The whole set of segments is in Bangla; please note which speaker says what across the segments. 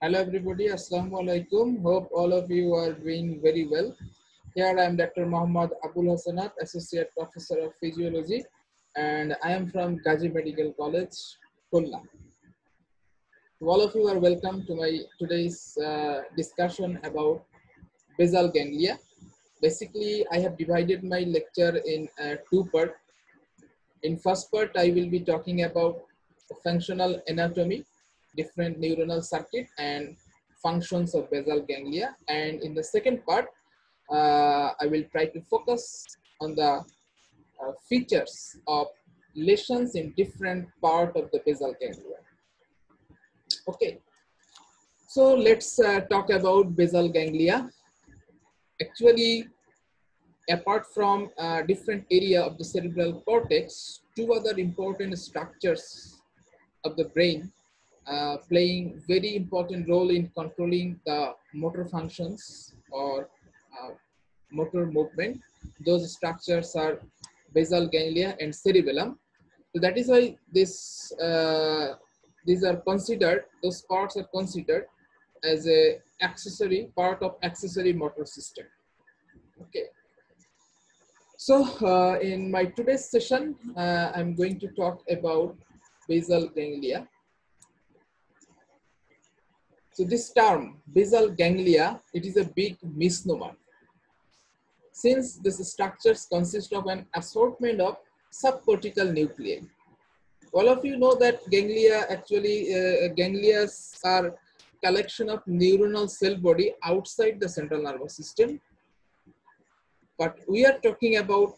Speaker 1: Hello everybody, Assalamu alaikum. Hope all of you are doing very well. Here I am Dr. Muhammad Abul Hasanat, Associate Professor of Physiology, and I am from Gazi Medical College, Khulna. All of you are welcome to my today's discussion about basal ganglia. Basically, I have divided my lecture in two parts. In first part, I will be talking about functional anatomy, different neuronal circuit, and functions of basal ganglia. And in the second part, I will try to focus on the features of lesions in different part of the basal ganglia. Okay, so let's talk about basal ganglia. Actually, apart from different area of the cerebral cortex, two other important structures of the brain playing very important role in controlling the motor functions or motor movement. Those structures are basal ganglia and cerebellum. So that is why these are considered, those parts are considered as a accessory part of accessory motor system. Okay. So in my today's session, I'm going to talk about basal ganglia. So this term, basal ganglia, it is a big misnomer. Since these structures consist of an assortment of subcortical nuclei. All of you know that ganglia actually, ganglia are collection of neuronal cell body outside the central nervous system. But we are talking about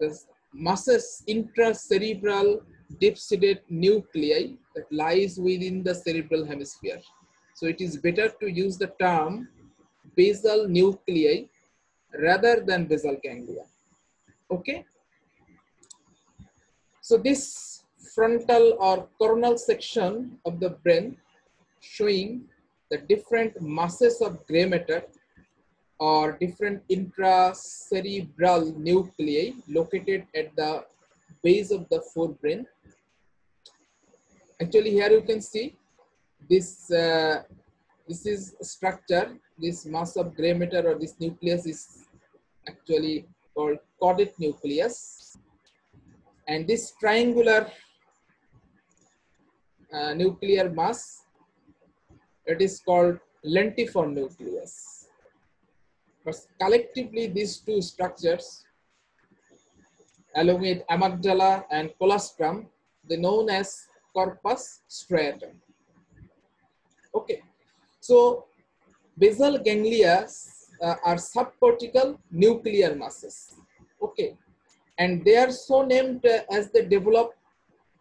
Speaker 1: the masses intracerebral deep-seated nuclei that lies within the cerebral hemisphere. So it is better to use the term basal nuclei rather than basal ganglia. Okay. So this frontal or coronal section of the brain showing the different masses of gray matter or different intracerebral nuclei located at the base of the forebrain. Actually, here you can see this. This is structure. This mass of gray matter or this nucleus is actually called caudate nucleus, and this triangular nuclear mass, it is called lentiform nucleus. But collectively, these two structures, along with amygdala and colostrum, they known as corpus striatum. Okay, so basal ganglia are subcortical nuclear masses. Okay, and they are so named as they develop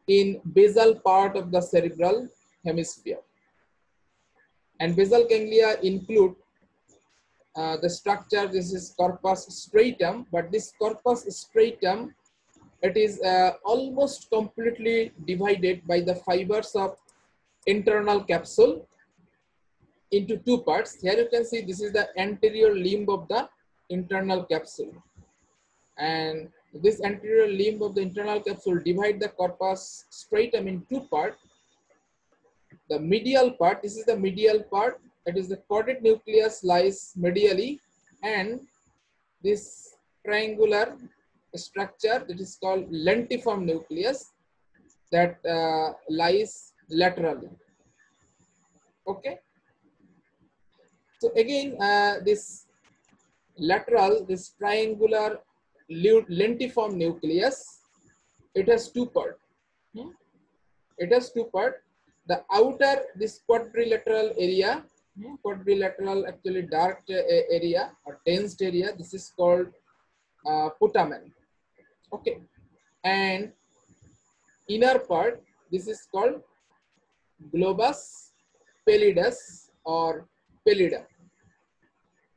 Speaker 1: in basal part of the cerebral hemisphere. And basal ganglia include the structure. This is corpus striatum, but this corpus striatum, it is almost completely divided by the fibers of internal capsule into two parts. Here you can see this is the anterior limb of the internal capsule, and this anterior limb of the internal capsule divide the corpus striatum in two parts. The medial part, this is the medial part, that is the caudate nucleus lies medially, and this triangular structure that is called lentiform nucleus that lies laterally. Okay. So again, this lateral, this triangular lentiform nucleus, it has two parts. It has two parts. The outer, this quadrilateral area, quadrilateral actually dark area or tensed area, this is called putamen. Okay, and inner part, this is called globus pallidus or pallidum.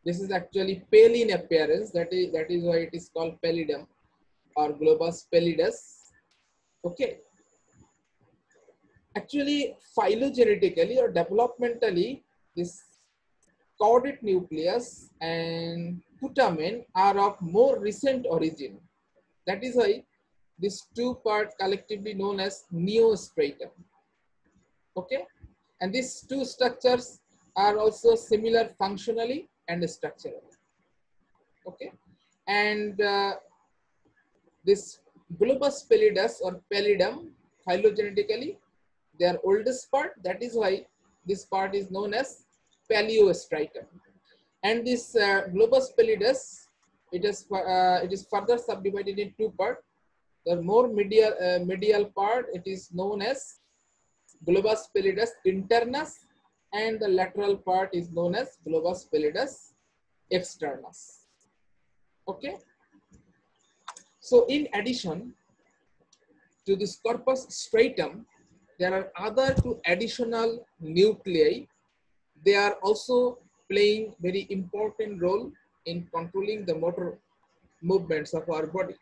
Speaker 1: This is actually pale in appearance. That is why it is called pallidum or globus pallidus. Okay. Actually, phylogenetically or developmentally, this caudate nucleus and putamen are of more recent origin. That is why these two parts collectively known as neostratum. Okay. And these two structures are also similar functionally and structurally. Okay, and this globus pallidus or pallidum phylogenetically their oldest part. That is why this part is known as paleostriatum. And this globus pallidus, it is further subdivided in two parts. The more medial part, it is known as globus pallidus internus, and the lateral part is known as globus pallidus externus. Okay. So in addition to this corpus striatum, there are other two additional nuclei. They are also playing very important role in controlling the motor movements of our body.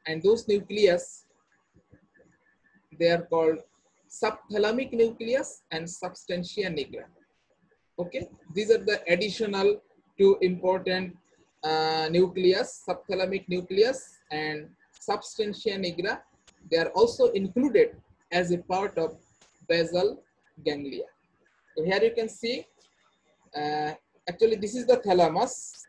Speaker 1: And those nucleus, they are called subthalamic nucleus and substantia nigra. Okay, these are the additional two important nucleus, subthalamic nucleus and substantia nigra. They are also included as a part of basal ganglia. So here you can see, actually this is the thalamus,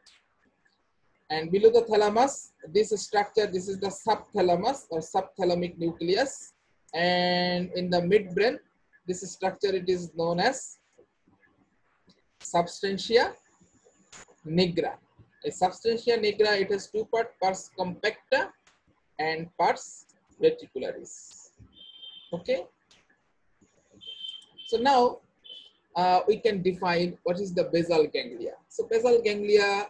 Speaker 1: and below the thalamus, this structure, this is the subthalamus or subthalamic nucleus, and in the midbrain, this structure, it is known as substantia nigra. A substantia nigra, it has two parts, pars compacta and pars reticularis. Okay. So now we can define what is the basal ganglia. So basal ganglia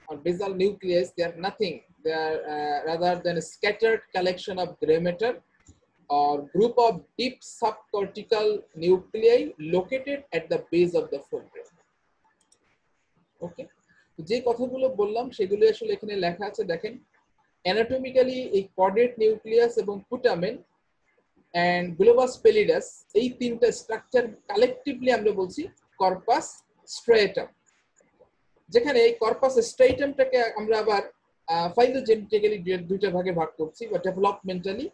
Speaker 1: or basal nucleus, they are nothing. They are rather than a scattered collection of gray matter or group of deep subcortical nuclei located at the base of the forebrain. Okay, যে কথাগুলো বললাম সেগুলো আসলে এখানে লেখা আছে, দেখেন অ্যানাটমিক্যালি এই কর্ডেট নিউক্লিয়াস এবং পুটামেন and globus pallidus, এই তিনটা স্ট্রাকচার কালেকটিভলি আমরা বলছি কর্পাস স্ট্রাটাম, যেখানে এই কর্পাস স্ট্রাটামটাকে আমরা আবার ফাইলোজেনেটিক্যালি দুইটা ভাগে ভাগ করছি বা ডেভেলপমেন্টালি,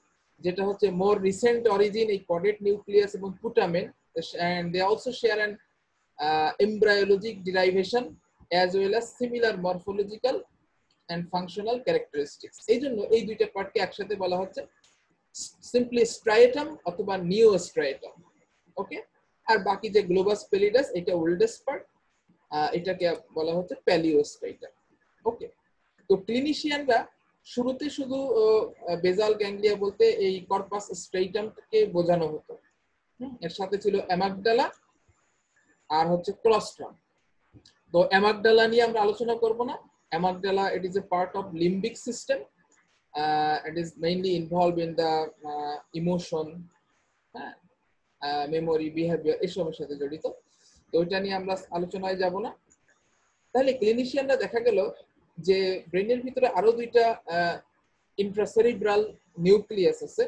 Speaker 1: যেটা হচ্ছে মোর রিসেন্ট অরিজিন এই কর্ডেট নিউক্লিয়াস এবং putamen, and they also share an embryologic derivation as well as similar morphological and functional characteristics. এই জন্য এই দুইটা পার্টকে একসাথে বলা হচ্ছে সিম্পলি স্ট্রাটাম অথবা নিওস্ট্রাটাম। ওকে, আর বাকি যে গ্লোবাস প্যালিডাস, এটা ওল্ডেস্ট পার্ট, এটাকে বলা হচ্ছে প্যালিওস্ট্রাটাম। ওকে, তো ক্লিনিশিয়ানরা শুরুতে শুধু বেজাল গ্যাংলিয়া বলতে এই কর্পাস স্ট্রাটামকে বোঝানো হতো, এর সাথে ছিল অ্যামাগডালা আর হচ্ছে ক্লস্ট্রাম। তো অ্যামাগডালা নিয়ে আমরা আলোচনা করব না। অ্যামাগডালা, it is a part of limbic system. It is mainly involved in the emotion, memory, behavior, এসবের সাথে জড়িত। তো এটা নিয়ে আমরা আলোচনায় যাব না। তাহলে ক্লিনিশিয়ানরা দেখা গেল যে ব্রেনের ভিতরে আরো দুইটা ইন্ট্রাসেরিব্রাল নিউক্লিয়াস আছে,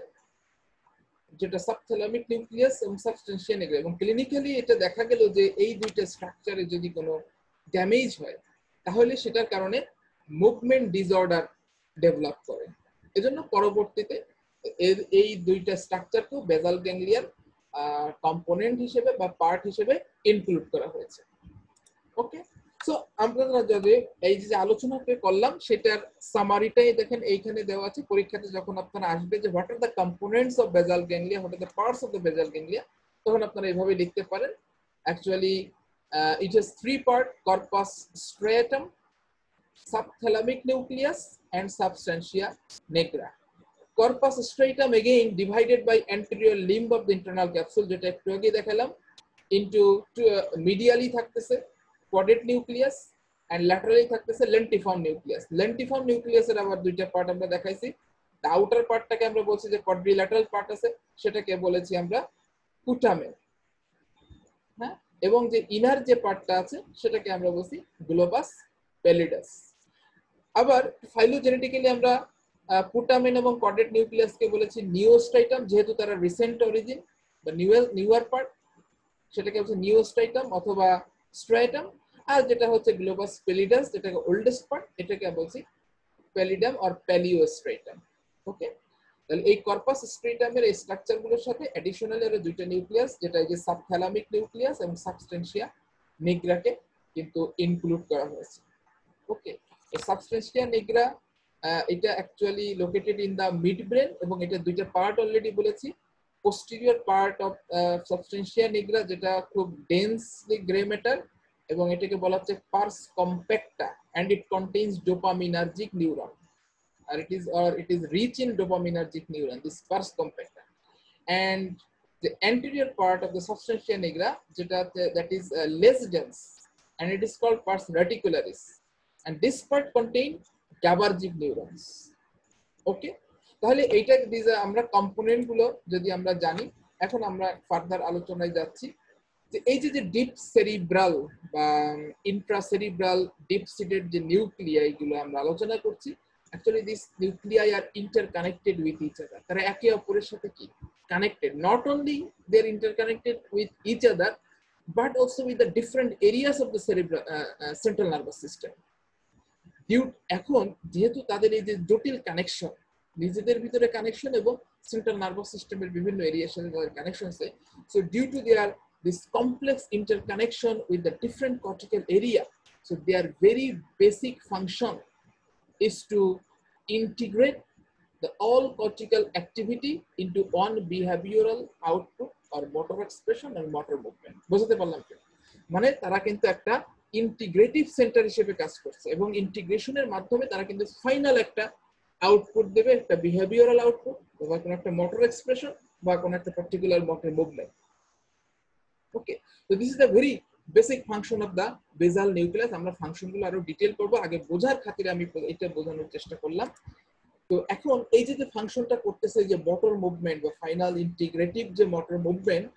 Speaker 1: যেটা সাবথ্যালামিক নিউক্লিয়াস এবং সাবস্টেন্সিয়া নিগ্রা, এবং ক্লিনিক্যালি এটা দেখা গেল যে এই দুইটা স্ট্রাকচারে যদি কোনো ড্যামেজ হয় তাহলে সেটার কারণে মুভমেন্ট ডিসঅর্ডার ডেভেলপ করে। এজন্য পরবর্তীতে এই দুইটা স্ট্রাকচারকেও বেজাল গ্যাংলিয়ার কম্পোনেন্ট হিসেবে বা পার্ট হিসেবে ইনক্লুড করা হয়েছে। ওকে, সো আমরা যদি এই যে আলোচনা করলাম সেটার সামারিটাই দেখেন এইখানে দেওয়া আছে। পরীক্ষাতে যখন আপনারা আসবে যে what are the components of basal ganglia, what are the parts of the basal ganglia, তখন আপনারা এইভাবে লিখতে পারেন। Actually it has three part: corpus striatum, subthalamic nucleus and substantia nigra. Corpus striatum again divided by anterior limb of the internal capsule, যেটা একটু আগে দেখালাম, into medially থাকতেছে quadrate nucleus and laterally থাকতেছে lentiform nucleus. Lentiform nucleus এর আবার দুইটা পার্ট আমরা দেখাইছি। the outer পার্টটাকে আমরা বলছি যে quadrilateral পার্ট আছে, সেটাকে বলেছি আমরা putamen, হ্যাঁ, এবং যে ইনার যে পার্টটা আছে সেটাকে আমরা বলছি গ্লোবাস প্যালিডাস। আবার ফাইলোজেনেটিক্যালি আমরা পুটামেন এবং কর্ডেট নিউক্লিয়াসকে বলেছি নিওস্ট্রাটাম, যেহেতু তারা রিসেন্ট অরিজিন বা নিউয়ার পার্ট, সেটাকে বলছে নিওস্ট্রাটাম অথবা স্ট্রাটাম। আর যেটা হচ্ছে গ্লোবাস প্যালিডাস, যেটাকে ওল্ডেস্ট পার্ট, এটাকে বলছি প্যালিডাম অর প্যালিওস্ট্রাটাম। ওকে, তাহলে এই কর্পাস স্ট্রেটামের এই স্ট্রাকচারগুলোর সাথে অ্যাডিশনালি আরো দুইটা নিউক্লিয়াস, যেটা এই যে সাবথ্যালামিক নিউক্লিয়াস এবং সাবস্টেন্সিয়া নিগ্রাকে কিন্তু ইনক্লুড করা হয়েছে। ওকে, এই সাবস্টেন্সিয়া নিগ্রা এটা actually located in the mid brain, এবং এটা দুইটা পার্ট অলরেডি বলেছি। Posterior part of substantia nigra, যেটা খুব ডেন্সলি গ্রে ম্যাটার, এবং এটাকে বলা হচ্ছে pars compacta, and it contains dopaminergic neuron, or it is rich in dopaminergic neuron, this pars compacta. And the anterior part of the substantia nigra, that is less dense, and it is called pars reticularis, and this part contain GABAergic neurons. Okay, তাহলে এইটা আমরা কম্পোনেন্ট গুলো যদি আমরা জানি, এখন আমরা ফার্দার আলোচনায় যাচ্ছি যে এই যে ডিপ সেরিব্রাল বা ইন্ট্রাসেরিব্রাল ডিপ সিটেড যে নিউক্লিয়াই গুলো আমরা আলোচনা করছি, actually this nuclei are interconnected with each other. তারা একে অপরের সাথে কি connected, not only they are interconnected with each other, but also with the different areas of the cerebral central nervous system. এখন যেহেতু তাদের এই যে জটিল কানেকশন, নিজেদের ভিতরে কানেকশন এবং সেন্ট্রাল নার্ভাস সিস্টেমের বিভিন্ন এরিয়ার সাথে তাদের কানেকশন আছে, so due to their this complex interconnection with the different cortical area, so their very basic function is to integrate the all cortical activity into one behavioral output or motor expression and motor movement. বুঝতে পারলাম কি? মানে তারা কিন্তু একটা ইন্টিগ্রেটিভ সেন্টার হিসেবে কাজ করছে, এবং ইন্টিগ্রেশনের মাধ্যমে তারা কিন্তু ফাইনাল একটা আউটপুট দেবে, একটা বিহেভিয়ারাল আউটপুট বা কোনো একটা মোটর এক্সপ্রেশন বা কোনো একটা particular motor movement. Okay, so this is the very basic function of the basal nucleus. আমরা ফাংশনগুলো আরো ডিটেইল করব, আগে বোঝার খাতিরে আমি এটা বোঝানোর চেষ্টা করলাম। তো এখন এই যে ফাংশনটা করতেছে যে মোটর মুভমেন্ট বা ফাইনাল ইন্টিগ্রেটিভ যে মোটর মুভমেন্ট,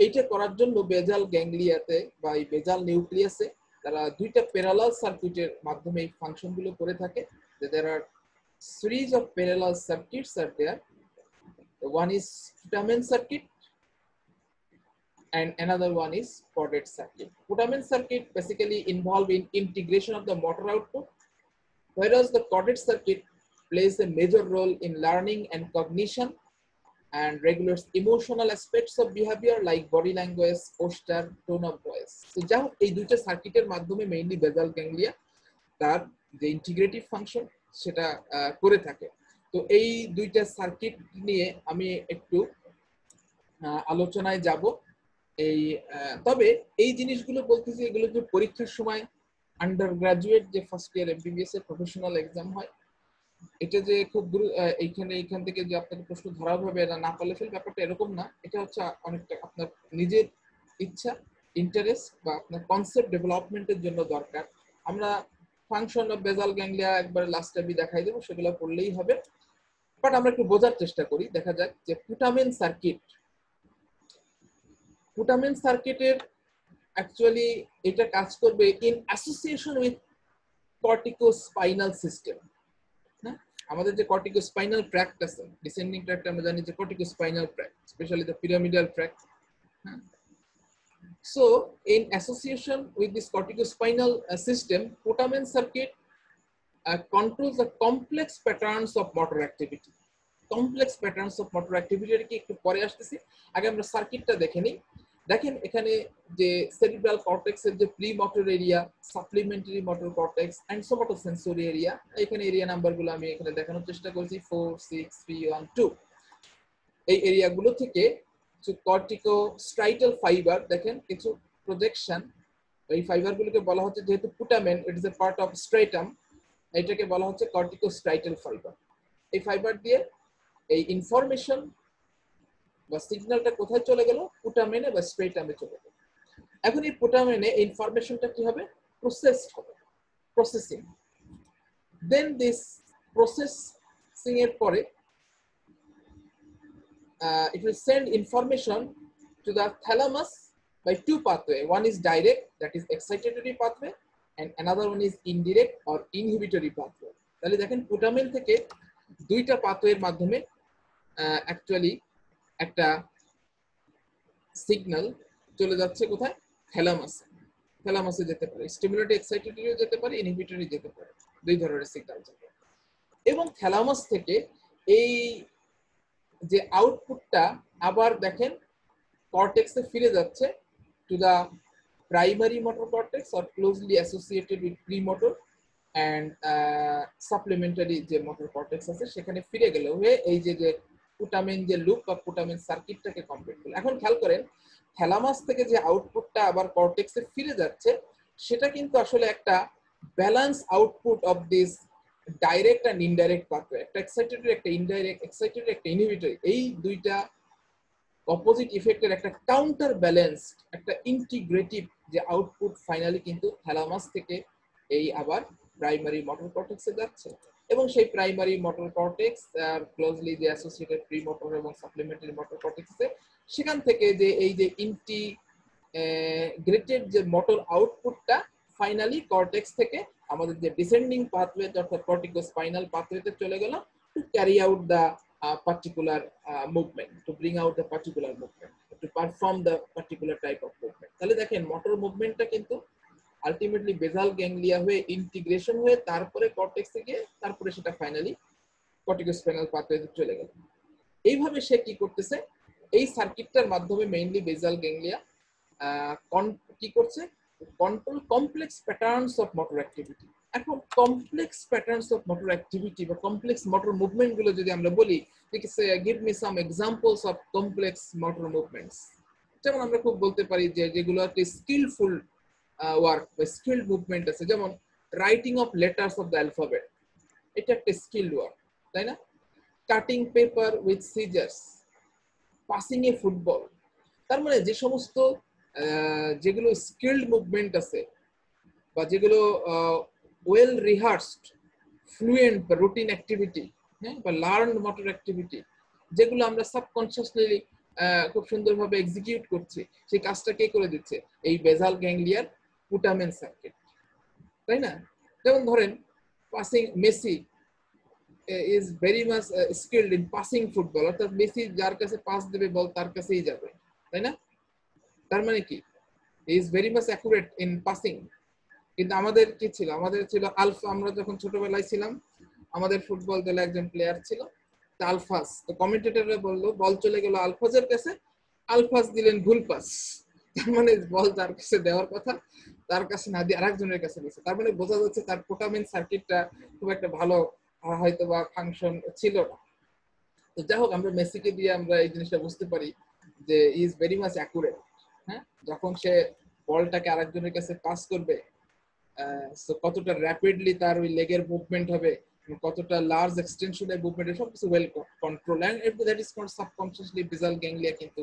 Speaker 1: এইটা করার জন্য বেজাল গ্যাংলিয়াতে বা এই বেজাল নিউক্লিয়াসে তারা দুইটা প্যারালাল সার্কিটের মাধ্যমে এই ফাংশনগুলো করে থাকে। There are series of parallel circuits are there. One is Putamen circuit and another one is Cordate circuit. Putamen circuit basically involved in integration of the motor output, whereas the Cordate circuit plays a major role in learning and cognition and regulates emotional aspects of behavior like body language, posture, tone of voice. So যা এই দুইটা সার্কিটের মাধ্যমে মেইনলি বেজাল গ্যাংলিয়া তার যে ইন্টিগ্রেটিভ ফাংশন সেটা করে থাকে। তো এই দুইটা সার্কিট নিয়ে আমি একটু আলোচনায় যাব। এই তবে এই জিনিসগুলো বলতেছি, এগুলো যে পরীক্ষার সময় আন্ডার গ্রাজুয়েট যে ফার্স্ট ইয়ার এমবিবিএস এর প্রফেশনাল এক্সাম হয়, এটা যে খুব এইখান থেকে যে আপনাকে প্রশ্ন ধরা হবে না পারলে ফেল, ব্যাপারটা এরকম না। এটা হচ্ছে অনেকটা আপনার নিজের ইচ্ছা, ইন্টারেস্ট বা আপনার কনসেপ্ট ডেভেলপমেন্টের জন্য দরকার। আমরা ফাংশন অফ বেজাল গ্যাংলিয়া একবার লাস্টে আমি দেখাই দেবো, সেগুলো পড়লেই হবে। বাট আমরা একটু বোঝার চেষ্টা করি। দেখা যাক যে পুটামেন সার্কিট, পুটামেন সার্কিটের অ্যাকচুয়ালি এটা কাজ করবে in association with corticospinal system. হ্যাঁ, আমাদের যে কর্টিকোস্পাইনাল ট্র্যাক্ট আছে, ডিসেন্ডিং ট্র্যাক্ট আমরা জানি যে corticospinal tract, specially the pyramidal tract. হ্যাঁ, so in association with this corticospinal system, putamen circuit controls the complex patterns of motor activity. Complex patterns of motor অ্যাক্টিভিটির কি একটু পরে আসতেছি, আগে আমরা সার্কিটটা দেখে নিই। দেখেন এখানে যে সেরিব্রাল কর্টেক্সের যে pre motor area, supplementary motor cortex and somato sensory area, এখানে এরিয়া নাম্বারগুলো আমি এখানে দেখানোর চেষ্টা করেছি 4 6 3 1 2। এই এরিয়াগুলো থেকে কিছু কর্টিকোস্ট্রাইটাল ফাইবার, দেখেন কিছু প্রজেকশন, এই ফাইবারগুলোকে বলা হচ্ছে, যেহেতু putamen it is a part of striatum, এটাকে বলা হচ্ছে কর্টিকোস্ট্রাইটাল ফাইবার। এই ফাইবার দিয়ে এই ইনফরমেশন বা সিগন্যালটা কোথায় চলে গেল, পুটামেনে বা স্ট্রেটামে চলে গেল। এখন এই পুটামেনে ইনফরমেশনটা কি হবে, প্রসেসড হবে, প্রসেসিং। দেন দিস প্রসেসিং এর পরে it will send information to the thalamus by two pathway. One is direct, that is excitatory pathway, and another one is indirect or inhibitory pathway. তাহলে দেখেন পুটামেন থেকে দুইটা পাথওয়ের মাধ্যমে অ্যাকচুয়ালি একটা সিগন্যাল চলে যাচ্ছে কোথায়, থ্যালামাসে। থ্যালামাসে যেতে পারে, স্টিমুলেটরি এক্সাইটেটরিও যেতে পারে, ইনহিবিটরি যেতে পারে, দুই ধরনের সিগন্যাল যাবে। এবং থ্যালামাস থেকে এই যে আউটপুটটা আবার দেখেন কর্টেক্সে ফিরে যাচ্ছে to the primary motor cortex or closely associated with premotor and supplementary যে মোটর কর্টেক্স আছে সেখানে ফিরে গেল হয়ে এই যে যে পুটামেন যে লুপ বা পুটামেন সার্কিটটাকে কমপ্লিট করলো। এখন খেয়াল করেন থ্যালামাস থেকে যে আউটপুটটা আবার কর্টেক্সে ফিরে যাচ্ছে সেটা কিন্তু আসলে একটা balance output of this direct and indirect pathway, একটা এক্সাইটেটরি একটা ইনডাইরেক্ট, এক্সাইটেটরি একটা ইনহিবিটরি, এই দুইটা অপোজিট ইফেক্টের একটা কাউন্টার ব্যালেন্সড একটা ইন্টিগ্রেটিভ যে আউটপুট ফাইনালি কিন্তু থ্যালামাস থেকে এই আবার প্রাইমারি মোটর কর্টেক্সে যাচ্ছে এবং সেই primary motor cortex are closely যে অ্যাসোসিয়েটেড প্রি মোটর এবং সাপ্লিমেন্টারি মোটর কর্টেক্সে সেখান থেকে যে এই যে ইন্টিগ্রেটেড যে মোটর আউটপুটটা ফাইনালি কর্টেক্স থেকে আমাদের যে ডিসেন্ডিং পাথওয়ে অর্থাৎ কর্টিকোস্পাইনাল পাথওয়েতে চলে গেল two carry out the particular movement, to bring out the particular movement, to perform the particular type of movement. তাহলে দেখেন মোটর মুভমেন্টটা কিন্তু আলটিমেটলি বেসাল গ্যাংলিয়া হয়ে ইন্টিগ্রেশন হয়ে তারপরে কর্টেক্সে গিয়ে তারপরে সেটা ফাইনালি কর্টিকোস্পাইনাল পাথওয়েতে চলে গেল। এইভাবে সে কি করতেছে, এই সার্কিটটার মাধ্যমে মেইনলি বেসাল গ্যাংলিয়া কি করছে, control complex patterns of motor activity. এখন complex patterns of motor activity বা কমপ্লেক্স মোটর মুভমেন্ট গুলো যদি আমরা বলি, give me some examples of complex motor movements. যেমন আমরা খুব বলতে পারি যে যেগুলো একটা স্কিলফুল ওয়ার্ক বা স্কিলড মুভমেন্ট আছে, যেমন writing of letters of the alphabet, এটা একটা স্কিলড ওয়ার্ক, তাই না? Cutting paper with scissors, passing a football. তার মানে যে সমস্ত যেগুলো স্কিলড মুভমেন্ট আছে বা যেগুলো ওয়েল রিহার্সড ফ্লুয়েন্ট বা রুটিন অ্যাক্টিভিটি, হ্যাঁ, বা লার্নড মোটর অ্যাক্টিভিটি, যেগুলো আমরা সাবকনসিয়াসলি খুব সুন্দরভাবে এক্সিকিউট করছি, সেই কাজটা কে করে দিচ্ছে? এই বেসাল গ্যাংলিয়ার পুটামেন সার্কিট, তাই না? যেমন ধরেন passing, Messi is very much skilled in passing football, অর্থাৎ মেসি যার কাছে পাস দেবে বল তার কাছেই যাবে, তাই না? তার মানে কি is very much accurate in passing. কিন্তু আমাদের কি ছিল, আমাদের ছিল আলফা। আমরা যখন ছোটবেলায় ছিলাম আমাদের ফুটবল দলে একজন প্লেয়ার ছিল আলফাস, তো কমেন্টেটররা বললো বল চলে গেল আলফাজের কাছে, আলফাস দিলেন ভুল পাস। তার মানে বল তার কাছে দেওয়ার কথা তার কাছে না দিয়ে আরেকজনের কাছে দিয়েছে। তার মানে বোঝা যাচ্ছে তার পুটামেন সার্কিটটা খুব একটা ভালো হয়তো বা ফাংশন ছিল না। তো যাই হোক, আমরা মেসিকে দিয়ে আমরা এই জিনিসটা বুঝতে পারি যে ইজ ভেরি মাচ অ্যাকুরেট। হ্যাঁ, যখন সে বলটাকে আরেকজনের কাছে পাস করবে, কতটা র্যাপিডলি তার ওই লেগের মুভমেন্ট হবে, কতটা লার্জ এক্সটেনশনের মুভমেন্ট, সবকিছু well control, and that is called subconsciously basal ganglia কিন্তু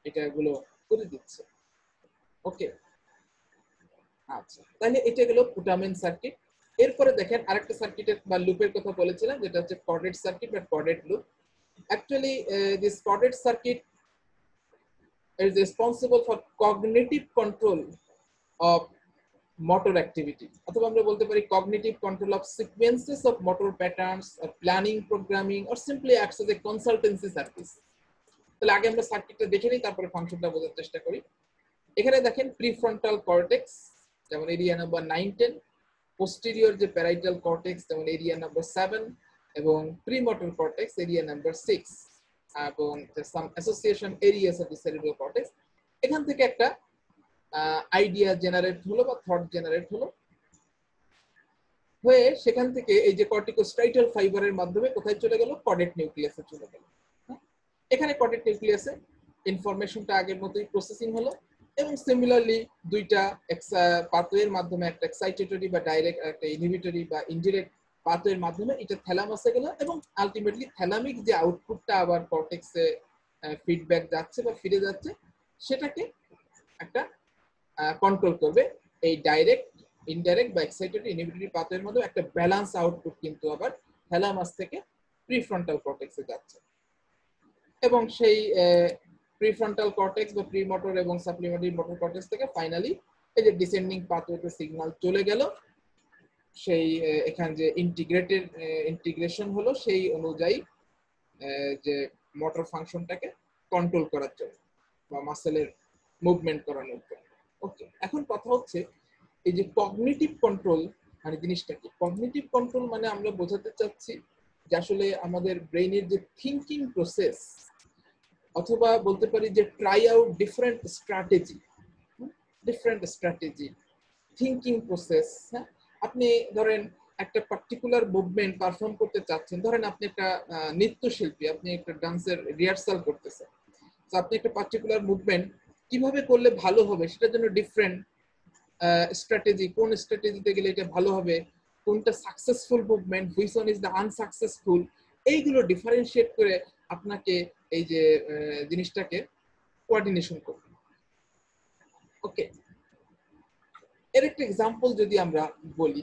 Speaker 1: এটা এগুলো করে দিচ্ছে। ওকে, আচ্ছা, তাহলে এটা গেল পুটামেন সার্কিট। এরপরে দেখেন আরেকটা সার্কিটের বা লুপের কথা বলেছিলাম, যেটা হচ্ছে কর্ডেড সার্কিট বা caudate loop. Actually this caudate circuit is responsible for cognitive control of motor activity, অথবা আমরা বলতে পারি cognitive control of sequences of motor patterns or planning, programming, or simply acts as a consultancy service. তাহলে আগে আমরা সার্কিটটা দেখে নিই, তারপরে ফাংশনটা বোঝার চেষ্টা করি। এখানে দেখেন প্রিফ্রন্টাল কর্টেক্স যেমন এরিয়া নাম্বার 9, 10, পোস্টেরিয়র যে প্যারাইটাল কর্টেক্স যেমন এরিয়া নাম্বার 7, এবং প্রিমোটর কর্টেক্স এরিয়া নাম্বার 6, এবং some association areas of the cerebral cortex. এখান থেকে একটা আইডিয়া জেনারেট হলো বা থট জেনারেট হলো, হয়ে সেখান থেকে এই যে কর্টিকোস্ট্রাইটাল ফাইবারের মাধ্যমে কোথায় চলে গেল? কর্ডেট নিউক্লিয়াসে চলে গেল। এখানে কর্ডেট নিউক্লিয়াসে ইনফরমেশনটা আগের মতোই প্রসেসিং হলো, এবং সিমিলারলি দুইটা পাথওয়ের মাধ্যমে, একটা এক্সাইটেটরি বা ডাইরেক্ট, একটা ইনহিবিটরি বা ইনডিরেক্ট পাথওয়ের মাধ্যমে এটা থ্যালামাসে গেল, এবং আলটিমেটলি থ্যালামিক যে আউটপুটটা আবার কর্টেক্সে ফিডব্যাক যাচ্ছে বা ফিরে যাচ্ছে, সেটাকে একটা কন্ট্রোল করবে এই ডাইরেক্ট, ইনডাইরেক্ট বা এক্সাইটেটরি ইনহিবিটরি পাথওয়ের মধ্যে একটা ব্যালেন্স আউটপুট কিন্তু আবার থ্যালামাস থেকে প্রিফ্রন্টাল কর্টেক্সে যাচ্ছে। এবং সেই প্রিফ্রন্টাল কর্টেক্স বা প্রিমোটর এবং সাপ্লিমেন্টারি মোটর কর্টেক্স থেকে ফাইনালি এই যে ডিসেন্ডিং পাথওয়েতে সিগন্যাল চলে গেল, সেই এখানে যে ইন্টিগ্রেশন হলো সেই অনুযায়ী যে মোটর ফাংশনটাকে কন্ট্রোল করার জন্য বা মাসেলের মুভমেন্ট করানোর জন্য। ওকে, এখন কথা হচ্ছে এই যে কগনিটিভ কন্ট্রোল মানে জিনিসটা কি? কগনিটিভ কন্ট্রোল মানে আমরা বোঝাতে চাচ্ছি যে আসলে আমাদের ব্রেইনের যে থিঙ্কিং প্রসেস, অথবা বলতে পারি যে try out different strategy, thinking process. হ্যাঁ, আপনি ধরেন একটা পার্টিকুলার মুভমেন্ট পারফর্ম করতে চাচ্ছেন, ধরেন আপনি একটা নৃত্যশিল্পী, আপনি একটা ডান্সের রিহার্সাল করতেছেন, তো আপনি একটা পার্টিকুলার মুভমেন্ট কিভাবে করলে ভালো হবে সেটার জন্য ডিফারেন্ট স্ট্র্যাটেজি, কোন স্ট্র্যাটেজিতে গেলে এটা ভালো হবে, কোনটা successful movement, which one is the unsuccessful, এইগুলো ডিফারেন্সিয়েট করে আপনাকে এই যে জিনিসটাকে কোঅর্ডিনেশন করবে। ওকে, এর একটা এক্সাম্পল যদি আমরা বলি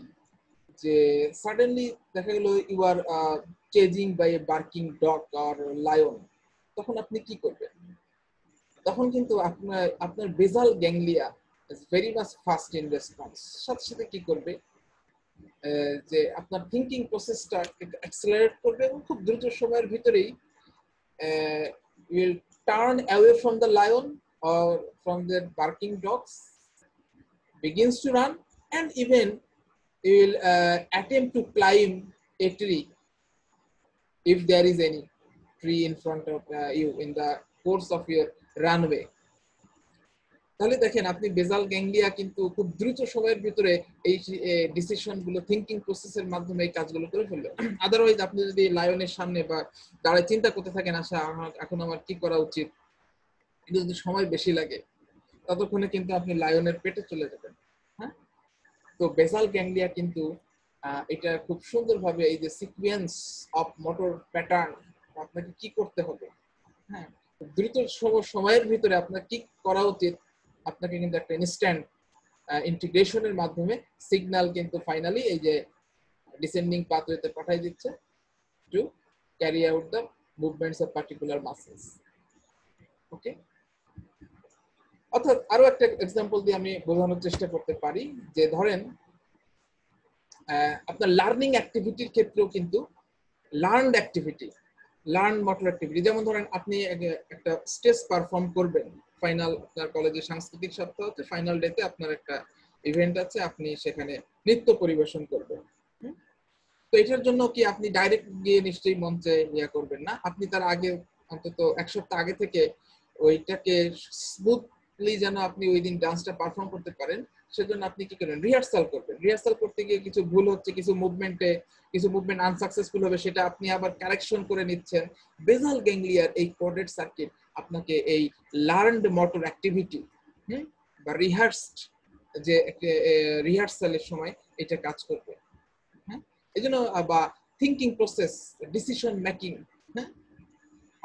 Speaker 1: যে সাডেনলি দেখা গেল you are chasing by a barking dog or lion, তখন আপনি কি করবেন? তখন কিন্তু আপনার basal ganglia is very much fast in response, সাথে সাথে কি করবে যে আপনার থিঙ্কিং প্রসেসটা অ্যাক্সেলারেট করবে এবং খুব দ্রুত সময়ের ভিতরেই will turn away from the lion or from the barking dogs, begins to run, and even you will attempt to climb a tree if there is any tree in front of you in the course of your runway. তাহলে দেখেন আপনি বেসাল গ্যাংলিয়া কিন্তু খুব দ্রুত সময়ের ভিতরে এই ডিসিশন গুলো থিঙ্কিং প্রসেসের মাধ্যমে এই কাজগুলো করে ফেললো। আদারওয়াইজ আপনি যদি লায়নের সামনে বা দাঁড়ায় চিন্তা করতে থাকেন, আচ্ছা এখন আমার কি করা উচিত, এটা যদি সময় বেশি লাগে ততক্ষণে কিন্তু আপনি লায়নের পেটে চলে যাবেন। হ্যাঁ, তো বেসাল গ্যাংলিয়া কিন্তু এটা খুব সুন্দরভাবে এই যে সিকোয়েন্স অফ মোটর প্যাটার্ন, আপনাকে কি করতে হবে, হ্যাঁ দ্রুত সময়ের ভিতরে আপনার কি করা উচিত, আপনাকে কিন্তু একটা ইনস্ট্যান্ট ইন্টিগ্রেশনের মাধ্যমে সিগন্যাল কিন্তু ফাইনালি এই যে ডিসেন্ডিং পাথওয়েতে পাঠিয়ে দিচ্ছে to carry out the movements of particular muscles. Okay, অর্থাৎ আরো একটা এক্সাম্পল দিয়ে আমি বোঝানোর চেষ্টা করতে পারি যে ধরেন আপনার লার্নিং অ্যাক্টিভিটির ক্ষেত্রেও কিন্তু learned activity, learn motor activity, যেমন ধরেন আপনি একটা স্টেজ পারফর্ম করবেন, ফাইনাল আপনার কলেজে সাংস্কৃতিক সপ্তাহ হচ্ছে, ফাইনাল ডেতে আপনার একটা ইভেন্ট আছে, আপনি সেখানে নৃত্য পরিবেশন করবেন। তো এটার জন্য কি আপনি ডাইরেক্ট গিয়ে নিশ্চয়ই মঞ্চে ইয়া করবেন না, আপনি তার আগে অন্তত এক সপ্তাহ আগে থেকে ওইটাকে স্মুথলি যেন আপনি ওই দিন ডান্সটা পারফর্ম করতে পারেন সেজন্য আপনি কি করেন, রিহার্সাল করবেন। রিহার্সাল করতে গিয়ে কিছু ভুল হচ্ছে, কিছু মুভমেন্ট আনসাকসেসফুল হবে, সেটা আপনি আবার কারেকশন করে নিচ্ছেন। বেসাল গ্যাংলিয়ার এই কোর্ডেড সার্কিট আপনাকে এই লার্নড মোটর অ্যাক্টিভিটি বা যে রিহার্সালের সময় এটা কাজ করবে। হ্যাঁ, এই জন্য বা থিঙ্কিং প্রসেস, ডিসিশন মেকিং, হ্যাঁ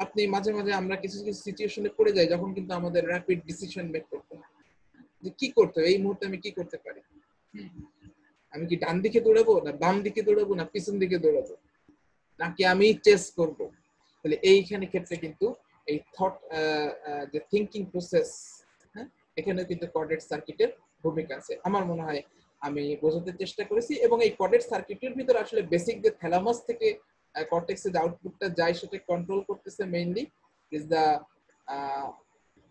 Speaker 1: আপনি মাঝে মাঝে আমরা কিছু কিছু সিচুয়েশনে পড়ে যাই যখন কিন্তু আমাদের র্যাপিড ডিসিশন মেক করতে হয়, যে কি করতে হবে এই মুহূর্তে, আমি কি করতে পারি, আমি কি ডান দিকে দৌড়াবো না বাম দিকে দৌড়াবো না পিছন দিকে দৌড়াবো, নাকি আমি চেস করব। তাহলে এইখানে ক্ষেত্রে কিন্তু এই থট যে থিঙ্কিং প্রসেস, হ্যাঁ এখানে কিন্তু কোর্ডেড সার্কিটের ভূমিকা আছে। আমার মনে হয় আমি বোঝাতে চেষ্টা করেছি, এবং এই কোর্ডেড সার্কিটের ভিতরে আসলে বেসিক যে থ্যালামাস থেকে কর্টেক্সে যে আউটপুটটা যায় সেটা কন্ট্রোল করতেছে মেইনলি ইজ দ্য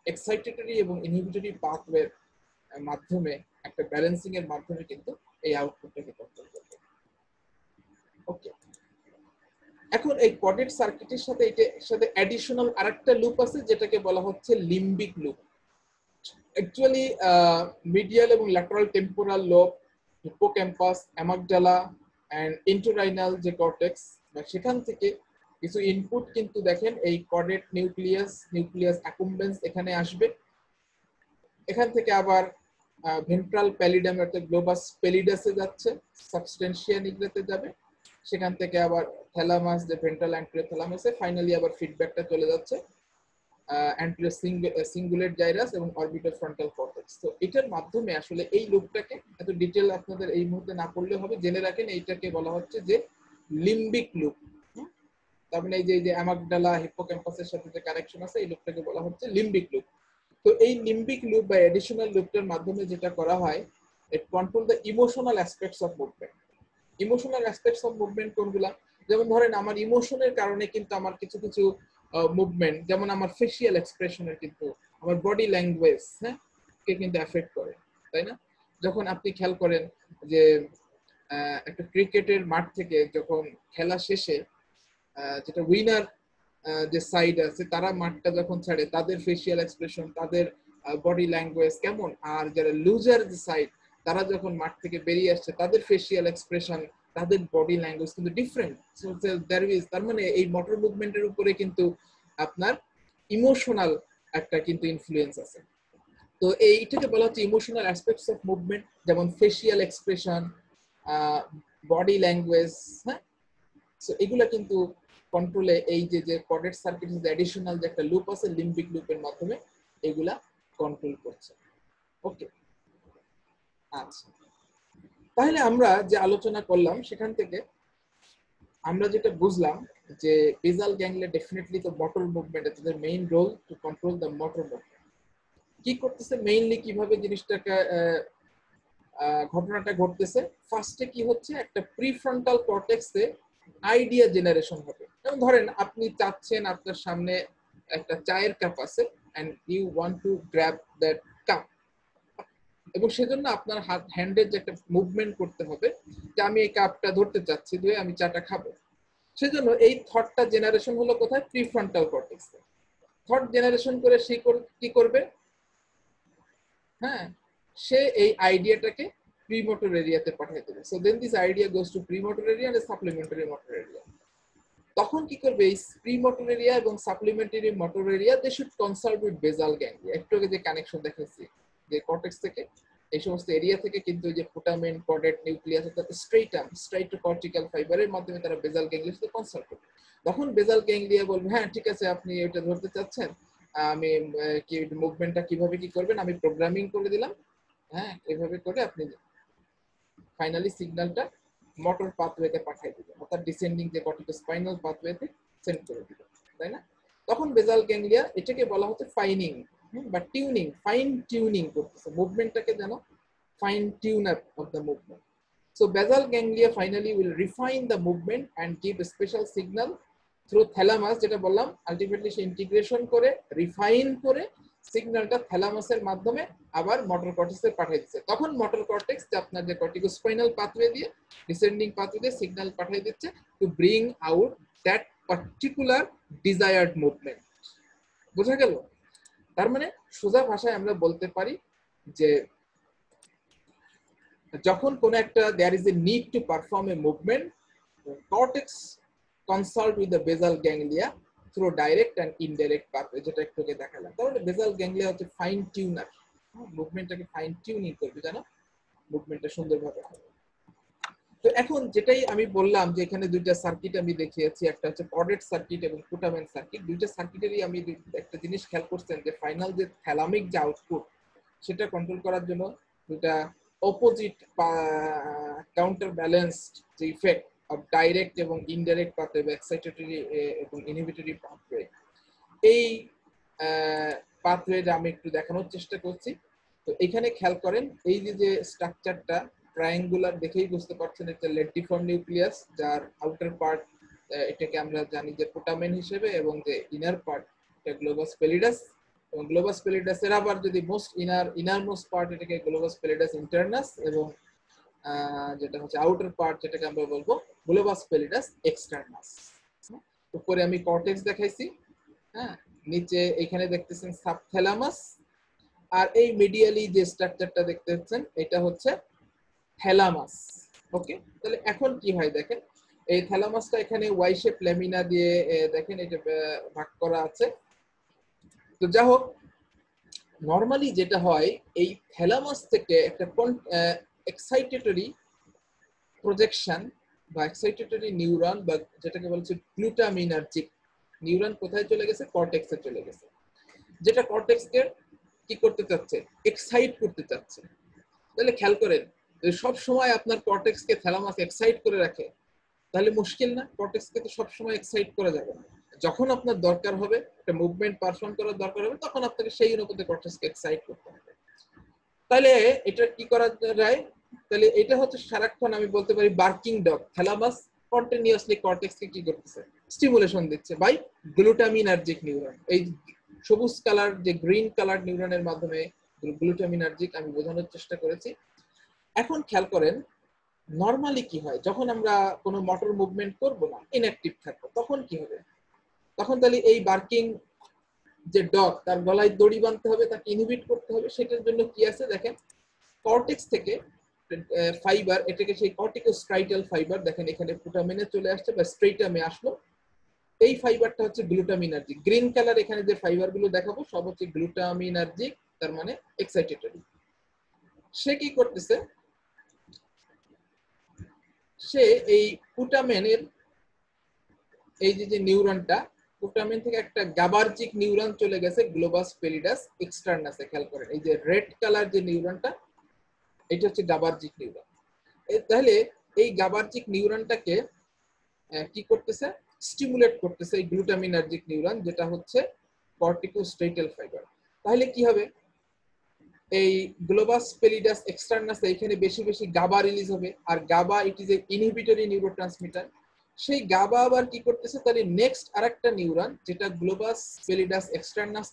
Speaker 1: এক্সাইটেটরি এবং ইনহিবিটরি পাথওয়ের মাধ্যমে, একটা ব্যালেন্সিং এর মাধ্যমে কিন্তু এই আউটপুটটাকে কন্ট্রোল করবে। ওকে, এখন এই কোর্ডেড সার্কিটের সাথে এটার সাথে অ্যাডিশনাল আরেকটা লুপ আছে যেটাকে বলা হচ্ছে লিম্বিক লুপ। অ্যাকচুয়ালি মিডিয়াল এবং lateral temporal lobe, hippocampus, amygdala and entorhinal যে কর্টেক্স, সেখান থেকে কিছু ইনপুট কিন্তু দেখেন এই কোর্ডেড নিউক্লিয়াস অ্যাকুম্বেন্স এখানে আসবে। এখান থেকে আবার ভেন্ট্রাল প্যালিডাম অর্থাৎ গ্লোবাস প্যালিডাসে যাচ্ছে, সাবস্টেন্সিয়া নিগ্রাতে যাবে, সেখান থেকে আবার থ্যালামাস যে ভেন্ট্রাল অ্যান্টেরিয়র থ্যালামাসে, ফাইনালি আবার ফিডব্যাকটা চলে যাচ্ছে অ্যান্টেরিয়র সিঙ্গুলেট জাইরাস এবং অরবিটাল ফ্রন্টাল কর্টেক্স। তো এটার মাধ্যমে আসলে এই লুপটাকে এত ডিটেল আপনাদের এই মুহূর্তে না পড়লে হবে, জেনে রাখেন এইটাকে বলা হচ্ছে যে লিম্বিক লুপ। তার মানে এই যে অ্যামাগডালা হিপোক্যাম্পাসের সাথে যে কানেকশন আছে এই লুপটাকে বলা হচ্ছে লিম্বিক লুপ। তো এই লিম্বিক লুপ বা এডিশনাল লুপটার মাধ্যমে যেটা করা হয়, it control the emotional aspects of movement. Emotional aspects of movement কোনগুলা? যেমন ধরেন আমার ইমোশনের কারণে কিন্তু আমার কিছু কিছু মুভমেন্ট, যেমন আমার ফেসিয়াল এক্সপ্রেশনের কিন্তু আমার বডি ল্যাঙ্গুয়েজ কে কিন্তু এফেক্ট করে, তাই না? যখন আপনি খেয়াল করেন যে একটা ক্রিকেটের মাঠ থেকে যখন খেলা শেষে যেটা উইনার যে সাইড আছে তারা মাঠটা যখন ছাড়ে তাদের ফেসিয়াল এক্সপ্রেশন, তাদের বডি ল্যাঙ্গুয়েজ কেমন, আর যারা লুজার যে সাইড তারা যখন মাঠ থেকে বেরিয়ে আসছে তাদের ফেসিয়াল এক্সপ্রেশন, তাদের বডি ল্যাঙ্গুয়েজ কিন্তু ডিফারেন্ট। সো দ্যার ইজ, তার মানে এই মোটর মুভমেন্টের উপরে কিন্তু আপনার ইমোশনাল একটা কিন্তু ইনফ্লুয়েন্স আছে। তো এইটাকে বলা হচ্ছে ইমোশনাল অ্যাসপেক্টস অফ মুভমেন্ট, যেমন ফেসিয়াল এক্সপ্রেশন, বডি ল্যাঙ্গুয়েজ। হ্যাঁ, সো এগুলা কিন্তু কন্ট্রোলে এই যে কর্ডেট সার্কিট যে অ্যাডিশনাল যে একটা লুপ আছে লিম্বিক লুপের মাধ্যমে এগুলা কন্ট্রোল করছে। ওকে, আচ্ছা, তাহলে আমরা যে আলোচনা করলাম সেখান থেকে আমরা যেটা বুঝলাম যে বেসাল গ্যাংলিয়া ডেফিনেটলি তো মোটর মুভমেন্ট, তাদের main role to control the motor movement. কি করতেছে মেইনলি, কিভাবে জিনিসটাকে ঘটনাটা ঘটতেছে, ফার্স্টে কি হচ্ছে একটা প্রিফ্রন্টাল কর্টেক্সে আইডিয়া জেনারেশন হবে। যেমন ধরেন আপনি চাচ্ছেন আপনার সামনে একটা চায়ের কাপ আছে and you want to grab that cup, এবং সেজন্য আপনার হাত হ্যান্ডের যে একটা মুভমেন্ট করতে হবে যে আমি এই কাপটা ধরতে চাচ্ছি, দিয়ে আমি চাটা খাবো। সেজন্য এই থটটা জেনারেশন হলো কোথায়, প্রিফ্রন্টাল কর্টেক্সে। থট জেনারেশন করে সে কি করবে, হ্যাঁ, সে এই আইডিয়াটাকে প্রিমোটর এরিয়াতে পাঠিয়ে দেবে। So then this idea goes to premotor area and supplementary motor area. তখন কি করবে, এই প্রিমোটর এরিয়া এবং supplementary motor area they should consult with basal ganglia. একটু আগে যে কানেকশন দেখাচ্ছি যে কর্টেক্স থেকে এই সমস্ত এরিয়া থেকে কিন্তু যে ফুটামেন্ট, কর্ডেট নিউক্লিয়াস অর্থাৎ স্ট্রেইটোকর্টিক্যাল ফাইবারের মাধ্যমে তারা বেসাল গ্যাংলিয়ার সাথে কনসাল্ট করবে। তখন বেসাল গ্যাংলিয়া বলবে হ্যাঁ ঠিক আছে, আপনি এটা ধরতে চাচ্ছেন, আমি কি মুভমেন্টটা কিভাবে কি করবেন আমি প্রোগ্রামিং করে দিলাম, হ্যাঁ এভাবে করে আপনি ফাইনালি সিগন্যালটা মোটর পাথওয়েতে পাঠিয়ে দিবেন, অর্থাৎ ডিসেন্ডিং যে কর্টিকোস্পাইনাল পাথওয়েতে সেন্ড করে দিবেন, তাই না? তখন বেসাল গ্যাংলিয়া এটাকে বলা হচ্ছে ফাইনিং বা টিউনিং, ফাইন টিউনিং করতেছে মুভমেন্টটাকে, যেন fine tune up of the movement. So basal ganglia finally will refine the movement and give a special signal through thalamus, যেটা বললাম আলটিমেটলি সে ইন্টিগ্রেশন করে রিফাইন করে সিগন্যালটা থ্যালামাসের মাধ্যমে আবার মোটর কর্টেক্সে পাঠিয়ে দিচ্ছে। তখন মোটর কর্টেক্স যে আপনার যে কর্টিকোস্পাইনাল পাথওয়ে দিয়ে ডিসেন্ডিং পাথওয়ে দিয়ে সিগন্যাল পাঠিয়ে দিচ্ছে to bring out that particular desired movement. বোঝা গেল? তার মানে সোজা ভাষায় আমরা বলতে পারি যে যখন কোন একটা there is a need to perform a movement, cortex consult with the basal ganglia through direct and indirect pathway, যেটা একটু আগে দেখালাম। তাহলে বেসাল গ্যাংলিয়া হচ্ছে ফাইন টিউনার, মুভমেন্টটাকে ফাইন টিউনিং করবে যেন মুভমেন্টটা সুন্দরভাবে হয়। তো এখন যেটাই আমি বললাম যে এখানে দুইটা সার্কিট আমি দেখিয়েছি, একটা হচ্ছে কর্ডেট সার্কিট এবং ফুটামেন্ট সার্কিট। দুইটা সার্কিটেরই আমি একটা জিনিস খেয়াল করছেন যে ফাইনাল যে থ্যালামিক যে আউটপুট সেটা কন্ট্রোল করার জন্য দুটা অপোজিট কাউন্টার ব্যালেন্সড যে ইফেক্ট অফ ডাইরেক্ট এবং ইনডাইরেক্ট পাথওয়ে বা এক্সাইটেটরি এবং ইনহিবিটরি পাথওয়ে, এই পাথওয়েটা আমি একটু দেখানোর চেষ্টা করছি। তো এখানে খেয়াল করেন এই যে স্ট্রাকচারটা ট্রায়াঙ্গুলার দেখেই বুঝতে পারছেন এটা লেন্টিফর্ম নিউক্লিয়াস, যার আউটার পার্ট এটাকে আমরা জানি যে ফুটামেন হিসেবে, এবং যে ইনার পার্ট এটা গ্লোবাস প্যালিডাস, এবং গ্লোবাস প্যালিডাসের আবার যদি মোস্ট ইনারমোস্ট পার্ট এটাকে গ্লোবাস প্যালিডাস ইন্টারনাস, এবং যেটা হচ্ছে আউটার পার্ট যেটাকে আমরা বলবো গ্লোবাস প্যালিডাস এক্সটারনাস। উপরে আমি কর্টেক্স দেখাইছি, হ্যাঁ, নিচে এখানে দেখতেছেন সাবথ্যালামাস, আর এই মিডিয়ালি যে স্ট্রাকচারটা দেখতে পাচ্ছেন এটা হচ্ছে থ্যালামাস। ওকে, তাহলে এখন কি হয় দেখেন, এই থ্যালামাসটা এখানে ওয়াই শেপ ল্যামিনা দিয়ে দেখেন এটা ভাগ করা আছে। তো যাই হোক, নরমালি যেটা হয় এই থ্যালামাস থেকে একটা এক্সাইটেটরি প্রজেকশন বা এক্সাইটেটরি নিউরন বা যেটাকে বলছে গ্লুটামিনার্জিক নিউরন কোথায় চলে গেছে, কর্টেক্সে চলে গেছে, যেটা কর্টেক্সকে কি করতে চাচ্ছে, এক্সাইট করতে চাচ্ছে। তাহলে খেয়াল করেন সব সময় আপনার কর্টেক্সকে থ্যালামাস এক্সাইট করে রাখে তাহলে মুশকিল না, কর্টেক্সকে তো সব সময় এক্সাইট করা যাবে না। যখন আপনার দরকার হবে একটা মুভমেন্ট পারফর্ম করার দরকার হবে তখন আপনাকে সেই অনুপাতে কর্টেক্সকে এক্সাইট করতে হবে। তাহলে এটা কি করা যায়, তাহলে এটা হচ্ছে সারাক্ষণ আমি বলতে পারি বার্কিং ডগ, থ্যালামাস কন্টিনিউয়াসলি কর্টেক্সকে কি করতেছে, স্টিমুলেশন দিচ্ছে বাই গ্লুটামিনার্জিক নিউরন। এই সবুজ কালার যে গ্রিন কালার নিউরনের মাধ্যমে গ্লুটামিনার্জিক আমি বোঝানোর চেষ্টা করেছি। এখন খেয়াল করেন নরমালি কি হয়, যখন আমরা কোনো মোটর মুভমেন্ট করব না, ইনঅ্যাক্টিভ থাকবো, তখন কি হবে, তখন তাহলে এই বার্কিং যে ডগ তার গলায় দড়ি বাঁধতে হবে, তাকে ইনহিবিট করতে হবে। সেটার জন্য কি আছে দেখেন, কর্টেক্স থেকে ফাইবার, এটাকে সেই কর্টিকোস্ট্রাইটাল ফাইবার দেখেন এখানে পুটামিনে চলে আসছে বা স্ট্রেটামে আসলো। এই ফাইবারটা হচ্ছে গ্লুটামিনার্জিক। গ্রিন কালার এখানে যে ফাইবার গুলো দেখাবো সব হচ্ছে গ্লুটামিনার্জিক, তার মানে এক্সাইটেটরি। সে কি করতেছে, সে এই পুটামেনের এই যে নিউরনটা, পুটামেন থেকে একটা গাবার্জিক নিউরন চলে গেছে গ্লোবাস পেলিডাস এক্সটার্নাসে। খেয়াল করেন এই যে রেড কালার যে নিউরনটা, এটা হচ্ছে গাবার্জিক নিউরন। তাহলে এই গাবার্জিক নিউরনটাকে কি করতেছে, স্টিমুলেট করতেছে এই গ্লুটামিনার্জিক নিউরন, যেটা হচ্ছে কর্টিকোস্ট্রেটাল ফাইবার। তাহলে কি হবে, এই গ্লোবাস পেলিডাস এক্সটার্নাসে এখানে বেশি বেশি গাবা রিলিজ হবে, আর GABA it is a inhibitory neurotransmitter. সেই গাবা আবার কি করতেছে, তাহলে নেক্সট আরেকটা নিউরন যেটা গ্লোবাস পেলিডাস এক্সটার্নাস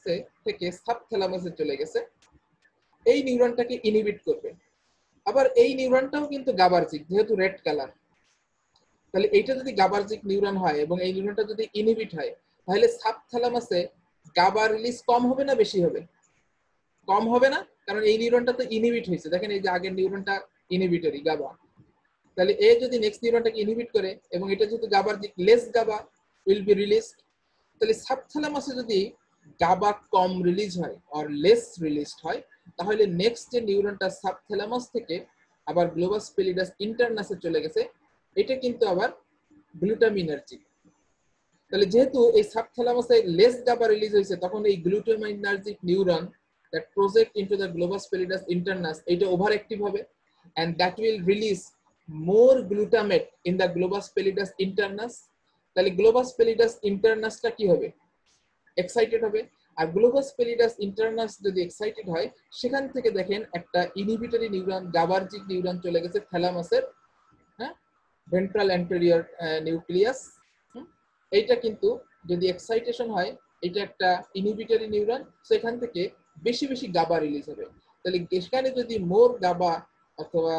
Speaker 1: থেকে সাবথ্যালামাসে চলে গেছে, এই নিউরনটাকে ইনহিবিট করবে। আবার এই নিউরনটাও কিন্তু গাবার্জিক, যেহেতু রেড কালার। তাহলে এইটা যদি গাবার্জিক নিউরন হয় এবং এই নিউরনটা যদি ইনহিবিট হয়, তাহলে সাবথ্যালামাসে গাবা রিলিজ কম হবে না বেশি হবে? কম হবে না, কারণ এই নিউরনটা তো ইনহিবিট হয়েছে। দেখেন এই যে আগের নিউরনটা ইনহিবিটরি গাবা, তাহলে এ যদি নেক্সট নিউরনটাকে ইনহিবিট করে এবং এটা যেহেতু GABAergic, less GABA will be released. তাহলে সাবথ্যালামাসে যদি গাবা কম রিলিজ হয় অর লেস রিলিজড হয়, তাহলে নেক্সট যে নিউরনটা সাবথ্যালামাস থেকে আবার গ্লোবাস পেলিডাস ইন্টারনাসে চলে গেছে, এটা কিন্তু আবার গ্লুটামিনার্জিক। তাহলে যেহেতু এই সাবথ্যালামাসে লেস গাবা রিলিজ হয়েছে, তখন এই glutaminergic neuron that project into the globus pallidus internus এটা ওভার অ্যাক্টিভ হবে, and that will release more glutamate in the globus pallidus internus। তাহলে globus pallidus internus টা কি হবে, এক্সাইটেড হবে। আর গ্লোবাস পেলিডাস ইন্টারনাস যদি এক্সাইটেড হয়, সেখান থেকে দেখেন একটা ইনহিবিটরি নিউরন গাবার্জিক নিউরন চলে গেছে থ্যালামাসের, হ্যাঁ, ভেন্ট্রাল অ্যান্টেরিয়র নিউক্লিয়াস। এইটা কিন্তু যদি এক্সাইটেশন হয়, এটা একটা ইনহিবিটরি নিউরন, সেখান থেকে বেশি বেশি গাবা রিলিজ হবে। তাহলে এখানে যদি মোর গাবা অথবা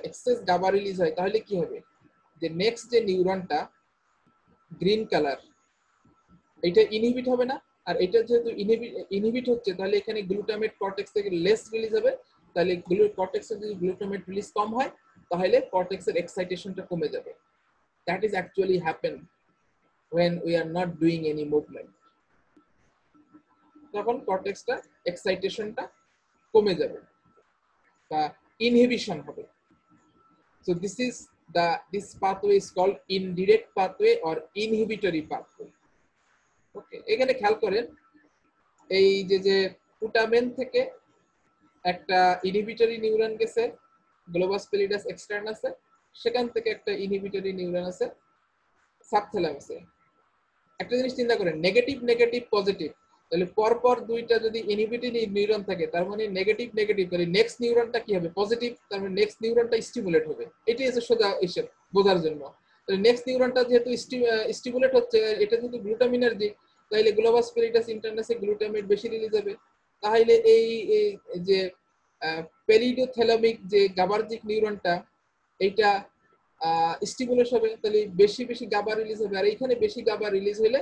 Speaker 1: এক্সেস গাবা রিলিজ হয়, তাহলে কি হবে, যে নেক্সট যে নিউরনটা গ্রিন কালার, এটা ইনহিবিট হবে না। আর এটা যেহেতু ইনহিবিট হচ্ছে, তাহলে এখানে গ্লুটামেট কর্টেক্স থেকে লেস রিলিজ হবে। তাহলে কর্টেক্সে যদি গ্লুটামেট রিলিজ কম হয়, তাহলে কর্টেক্সের এক্সাইটেশনটা কমে যাবে। That is actually happen when we are not doing any movement। তখন কর্টেক্সটা এক্সাইটেশনটা কমে যাবে বা ইনহিবিশন হবে। So this pathway is called indirect pathway or inhibitory pathway। ওকে, এখানে খেয়াল করেন এই যে পুটামেন থেকে একটা ইনহিবিটরি নিউরন গেছে গ্লোবাস পেলিডাস এক্সটার্নাসে, সেখান থেকে একটা ইনহিবিটরি নিউরন আছে সাবথ্যালামাসে। একটা জিনিস চিন্তা করেন, নেগেটিভ নেগেটিভ পজিটিভ, তাহলে পরপর দুইটা যদি ইনহিবিটরি নিউরন থাকে, তার মানে নেগেটিভ নেগেটিভ, তাহলে নেক্সট নিউরনটা কি হবে, পজিটিভ, তার মানে নেক্সট নিউরনটা স্টিমুলেট হবে। এটাই হচ্ছে সোজা হিসেব বোঝার জন্য। তাহলে নেক্সট নিউরনটা যেহেতু স্টিমুলেট হচ্ছে, এটা যেহেতু গ্লুটামিনার্জিক, তাহলে গ্লোবাস পেলিডাস ইন্টারনাসে গ্লুটামেট বেশি রিলিজ হবে। তাহলে এই যে পেলিডোথ্যালামিক যে গাবার্জিক নিউরনটা, এইটা স্টিমুলেট হবে, তাহলে বেশি বেশি গাবা রিলিজ হবে। আর এইখানে বেশি গাবা রিলিজ হলে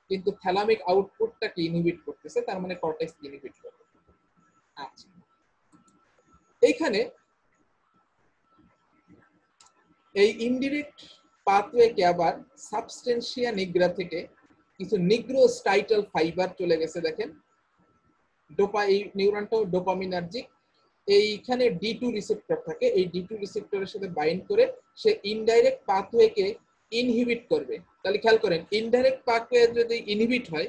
Speaker 1: কিন্তু থ্যালামিক আউটপুটটাকে ইনহিবিট করতেছে, তার মানে কর্টেক্স ইনহিবিট করবে। আচ্ছা, এইখানে এই ইনডিরেক্ট পাথওয়েকে আবার সাবস্টেন্সিয়া নিগ্রা থেকে কিছু নিগ্রোস্টাইটাল ফাইবার চলে গেছে। দেখেন এই নিউরনটাও ডোপামিনার্জিক। এইখানে D2 রিসেপ্টর থাকে, এই D2 রিসেপ্টরের সাথে বাইন্ড করে সে ইনডাইরেক্ট পাথওয়েকে ইনহিবিট করবে। তাহলে খেয়াল করেন, ইনডাইরেক্ট পাথওয়ে যদি ইনহিবিট হয়,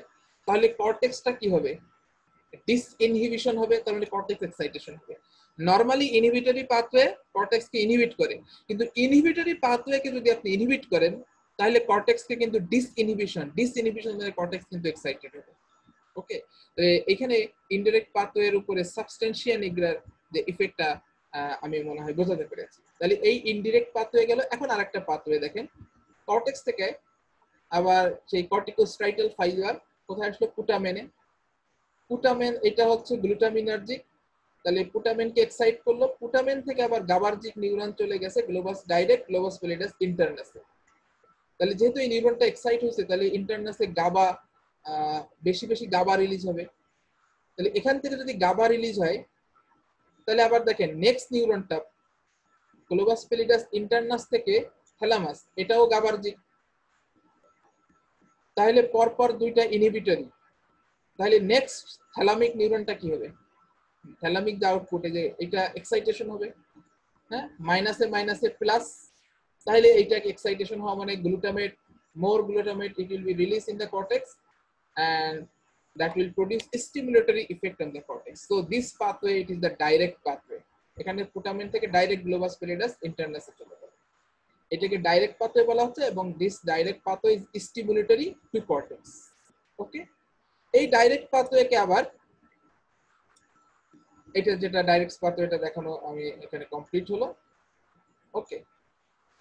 Speaker 1: তাহলে কর্টেক্সটা কি হবে, ডিসইনহিবিশন হবে, তার মানে কর্টেক্স এক্সাইটেশন হবে। নরমালি ইনহিবিটরি পাথওয়ে কর্টেক্সকে ইনহিবিট করে, কিন্তু ইনহিবিটরি পাথওয়েকে যদি আপনি ইনহিবিট করেন, তাহলে কর্টেক্সকে কিন্তু ডিসইনহিবিশন মানে কর্টেক্স কিন্তু এক্সাইটেড হবে। ওকে, এখানে ইনডাইরেক্ট পাথওয়ের উপরে সাবস্টেন্সিয়া নিগ্রার যে ইফেক্টটা আমি মনে হয় বোঝাতে পেরেছি। তাহলে এই ইনডিরেক্ট পাথওয়ে গেল। এখন আরেকটা পাথওয়ে দেখেন, কর্টেক্স থেকে আবার সেই কর্টিকোস্ট্রাইটাল ফাইবার কোথায় আসলো, পুটামেনে। পুটামেন এটা হচ্ছে গ্লুটামিনার্জিক, তাহলে পুটামেনকে এক্সাইট করলো। পুটামেন থেকে আবার গাবার্জিক নিউরন চলে গেছে গ্লোবাস পেলিডাস ইন্টারনাসে। তাহলে যেহেতু এই নিউরনটা এক্সাইট হয়েছে তাহলে ইন্টারনাসে গাবা বেশি বেশি গাবা রিলিজ হবে। তাহলে এখান থেকে যদি গাবা রিলিজ হয় তাহলে আবার দেখেন নেক্সট নিউরনটা গ্লোবাস প্যালিডাস ইন্টারনাস থেকে থ্যালামাস, এটাও গাবার্জিক। তাহলে পরপর দুইটা ইনহিবিটরি, তাহলে নেক্সট থ্যালামিক নিউরনটা কি হবে? থ্যালামিক যে আউটপুট যে এটা এক্সাইটেশন হবে, হ্যাঁ, মাইনাসে মাইনাসে প্লাস, তাহলে এইটাকে এক্সাইটেশন হওয়া মানে glutamate, more glutamate it will be released in the cortex and that will produce a stimulatory effect on the cortex. So this pathway, it is the direct pathway. এখানে গ্লুটামেট থেকে ডাইরেক্ট গ্লোবাস প্যালিডাস ইন্টারনাসে চলে যাবে, এটাকে ডাইরেক্ট পাথওয়ে বলা হচ্ছে এবং this direct pathway is stimulatory to cortex. Okay, এই ডাইরেক্ট পাথওয়েকে আবার এটা যেটা ডাইরেক্ট পাথওয়েটা দেখানো আমি এখানে কমপ্লিট হলো। ওকে,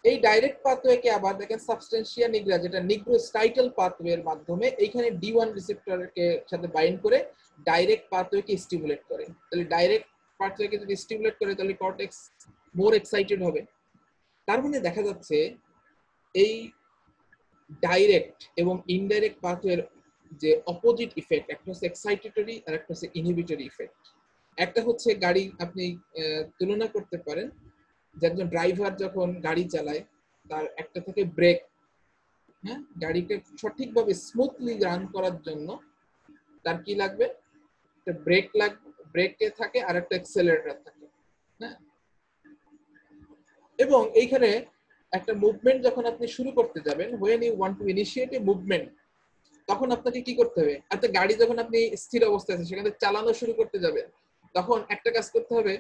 Speaker 1: এই ডাইরেক্ট পাথওয়েকে আবার দেখেন সাবস্টেন্সিয়া নিগ্রা যেটা নিগ্রোস্টাইটাল পাথওয়ের মাধ্যমে এইখানে D1 রিসেপ্টরকে সাথে বাইন্ড করে ডাইরেক্ট পাথওয়েকে স্টিমুলেট করে। তাহলে ডাইরেক্ট পাথওয়েকে যদি স্টিমুলেট করে তাহলে কর্টেক্স মোর এক্সাইটেড হবে। তার মানে দেখা যাচ্ছে এই ডাইরেক্ট এবং ইনডাইরেক্ট পাথওয়ের যে অপোজিট ইফেক্ট, একটা হচ্ছে এক্সাইটেটরি আর একটা হচ্ছে ইনহিবিটরি ইফেক্ট। একটা হচ্ছে গাড়ি আপনি তুলনা করতে পারেন যে একজন ড্রাইভার যখন গাড়ি চালায় তার একটা থেকে ব্রেক, হ্যাঁ, গাড়িকে সঠিকভাবে স্মুথলি রান করার জন্য তার কি লাগবে? একটা ব্রেক লাগবে, ব্রেকে থাকে আর একটা অ্যাক্সেলারেটর থাকে, হ্যাঁ। এবং এইখানে একটা মুভমেন্ট যখন আপনি শুরু করতে যাবেন, when you want to initiate a movement, তখন আপনাকে কি করতে হবে? একটা গাড়ি যখন আপনি স্থির অবস্থায় আছে সেখানে চালানো শুরু করতে যাবেন, তখন একটা কাজ করতে হবে,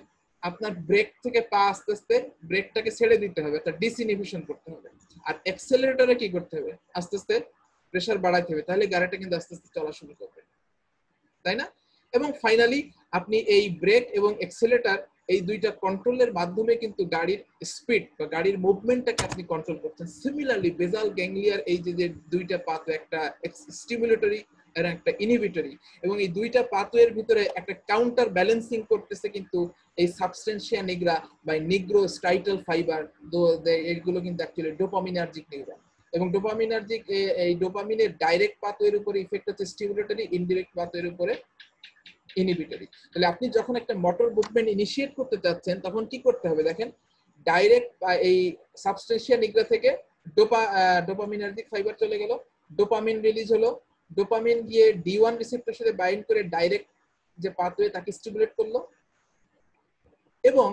Speaker 1: আপনার ব্রেক থেকে পা আস্তে আস্তে ব্রেকটাকে ছেড়ে দিতে হবে, একটা ডিসইনহিবিশন করতে হবে। আর অ্যাক্সেলারেটরে কি করতে হবে? আস্তে আস্তে প্রেসার বাড়াইতে হবে, তাহলে গাড়িটা কিন্তু আস্তে আস্তে চলা শুরু করবে, তাই না? এবং ফাইনালি আপনি এই ব্রেক এবং অ্যাক্সেলেটর এই দুইটা কন্ট্রোলের মাধ্যমে কিন্তু গাড়ির স্পিড বা গাড়ির মুভমেন্টটাকে আপনি কন্ট্রোল করছেন। সিমিলারলি বেজাল গ্যাংলিয়ার এই যে দুইটা পাথওয়ে, একটা স্টিমুলেটরি আর একটা ইনহিবিটরি, এবং এই দুইটা পাথওয়ের ভিতরে একটা কাউন্টার ব্যালেন্সিং করতেছে কিন্তু এই সাবস্টেন্সিয়া নিগ্রা বা নিগ্রোস্টাইটাল ফাইবার, এগুলো কিন্তু অ্যাকচুয়ালি ডোপামিনার্জিক নিউরন। এবং ডোপামিনার্জিক এই ডোপামিনের ডাইরেক্ট পাথওয়ের উপরে ইফেক্ট হচ্ছে স্টিমুলেটরি, ইনডিরেক্ট পাথওয়ের উপরে ইনহিবিটরি। তাহলে আপনি যখন একটা মোটর মুভমেন্ট ইনিশিয়েট করতে চাচ্ছেন তখন কি করতে হবে? দেখেন, ডাইরেক্ট এই সাবস্টেন্সিয়া নিগ্রা থেকে ডোপামিনার্জিক ফাইবার চলে গেল, ডোপামিন রিলিজ হলো, ডোপামিন গিয়ে D1 রিসেপ্টরের সাথে বাইন্ড করে ডাইরেক্ট যে পাথওয়ে তাকে স্টিমুলেট করলো, এবং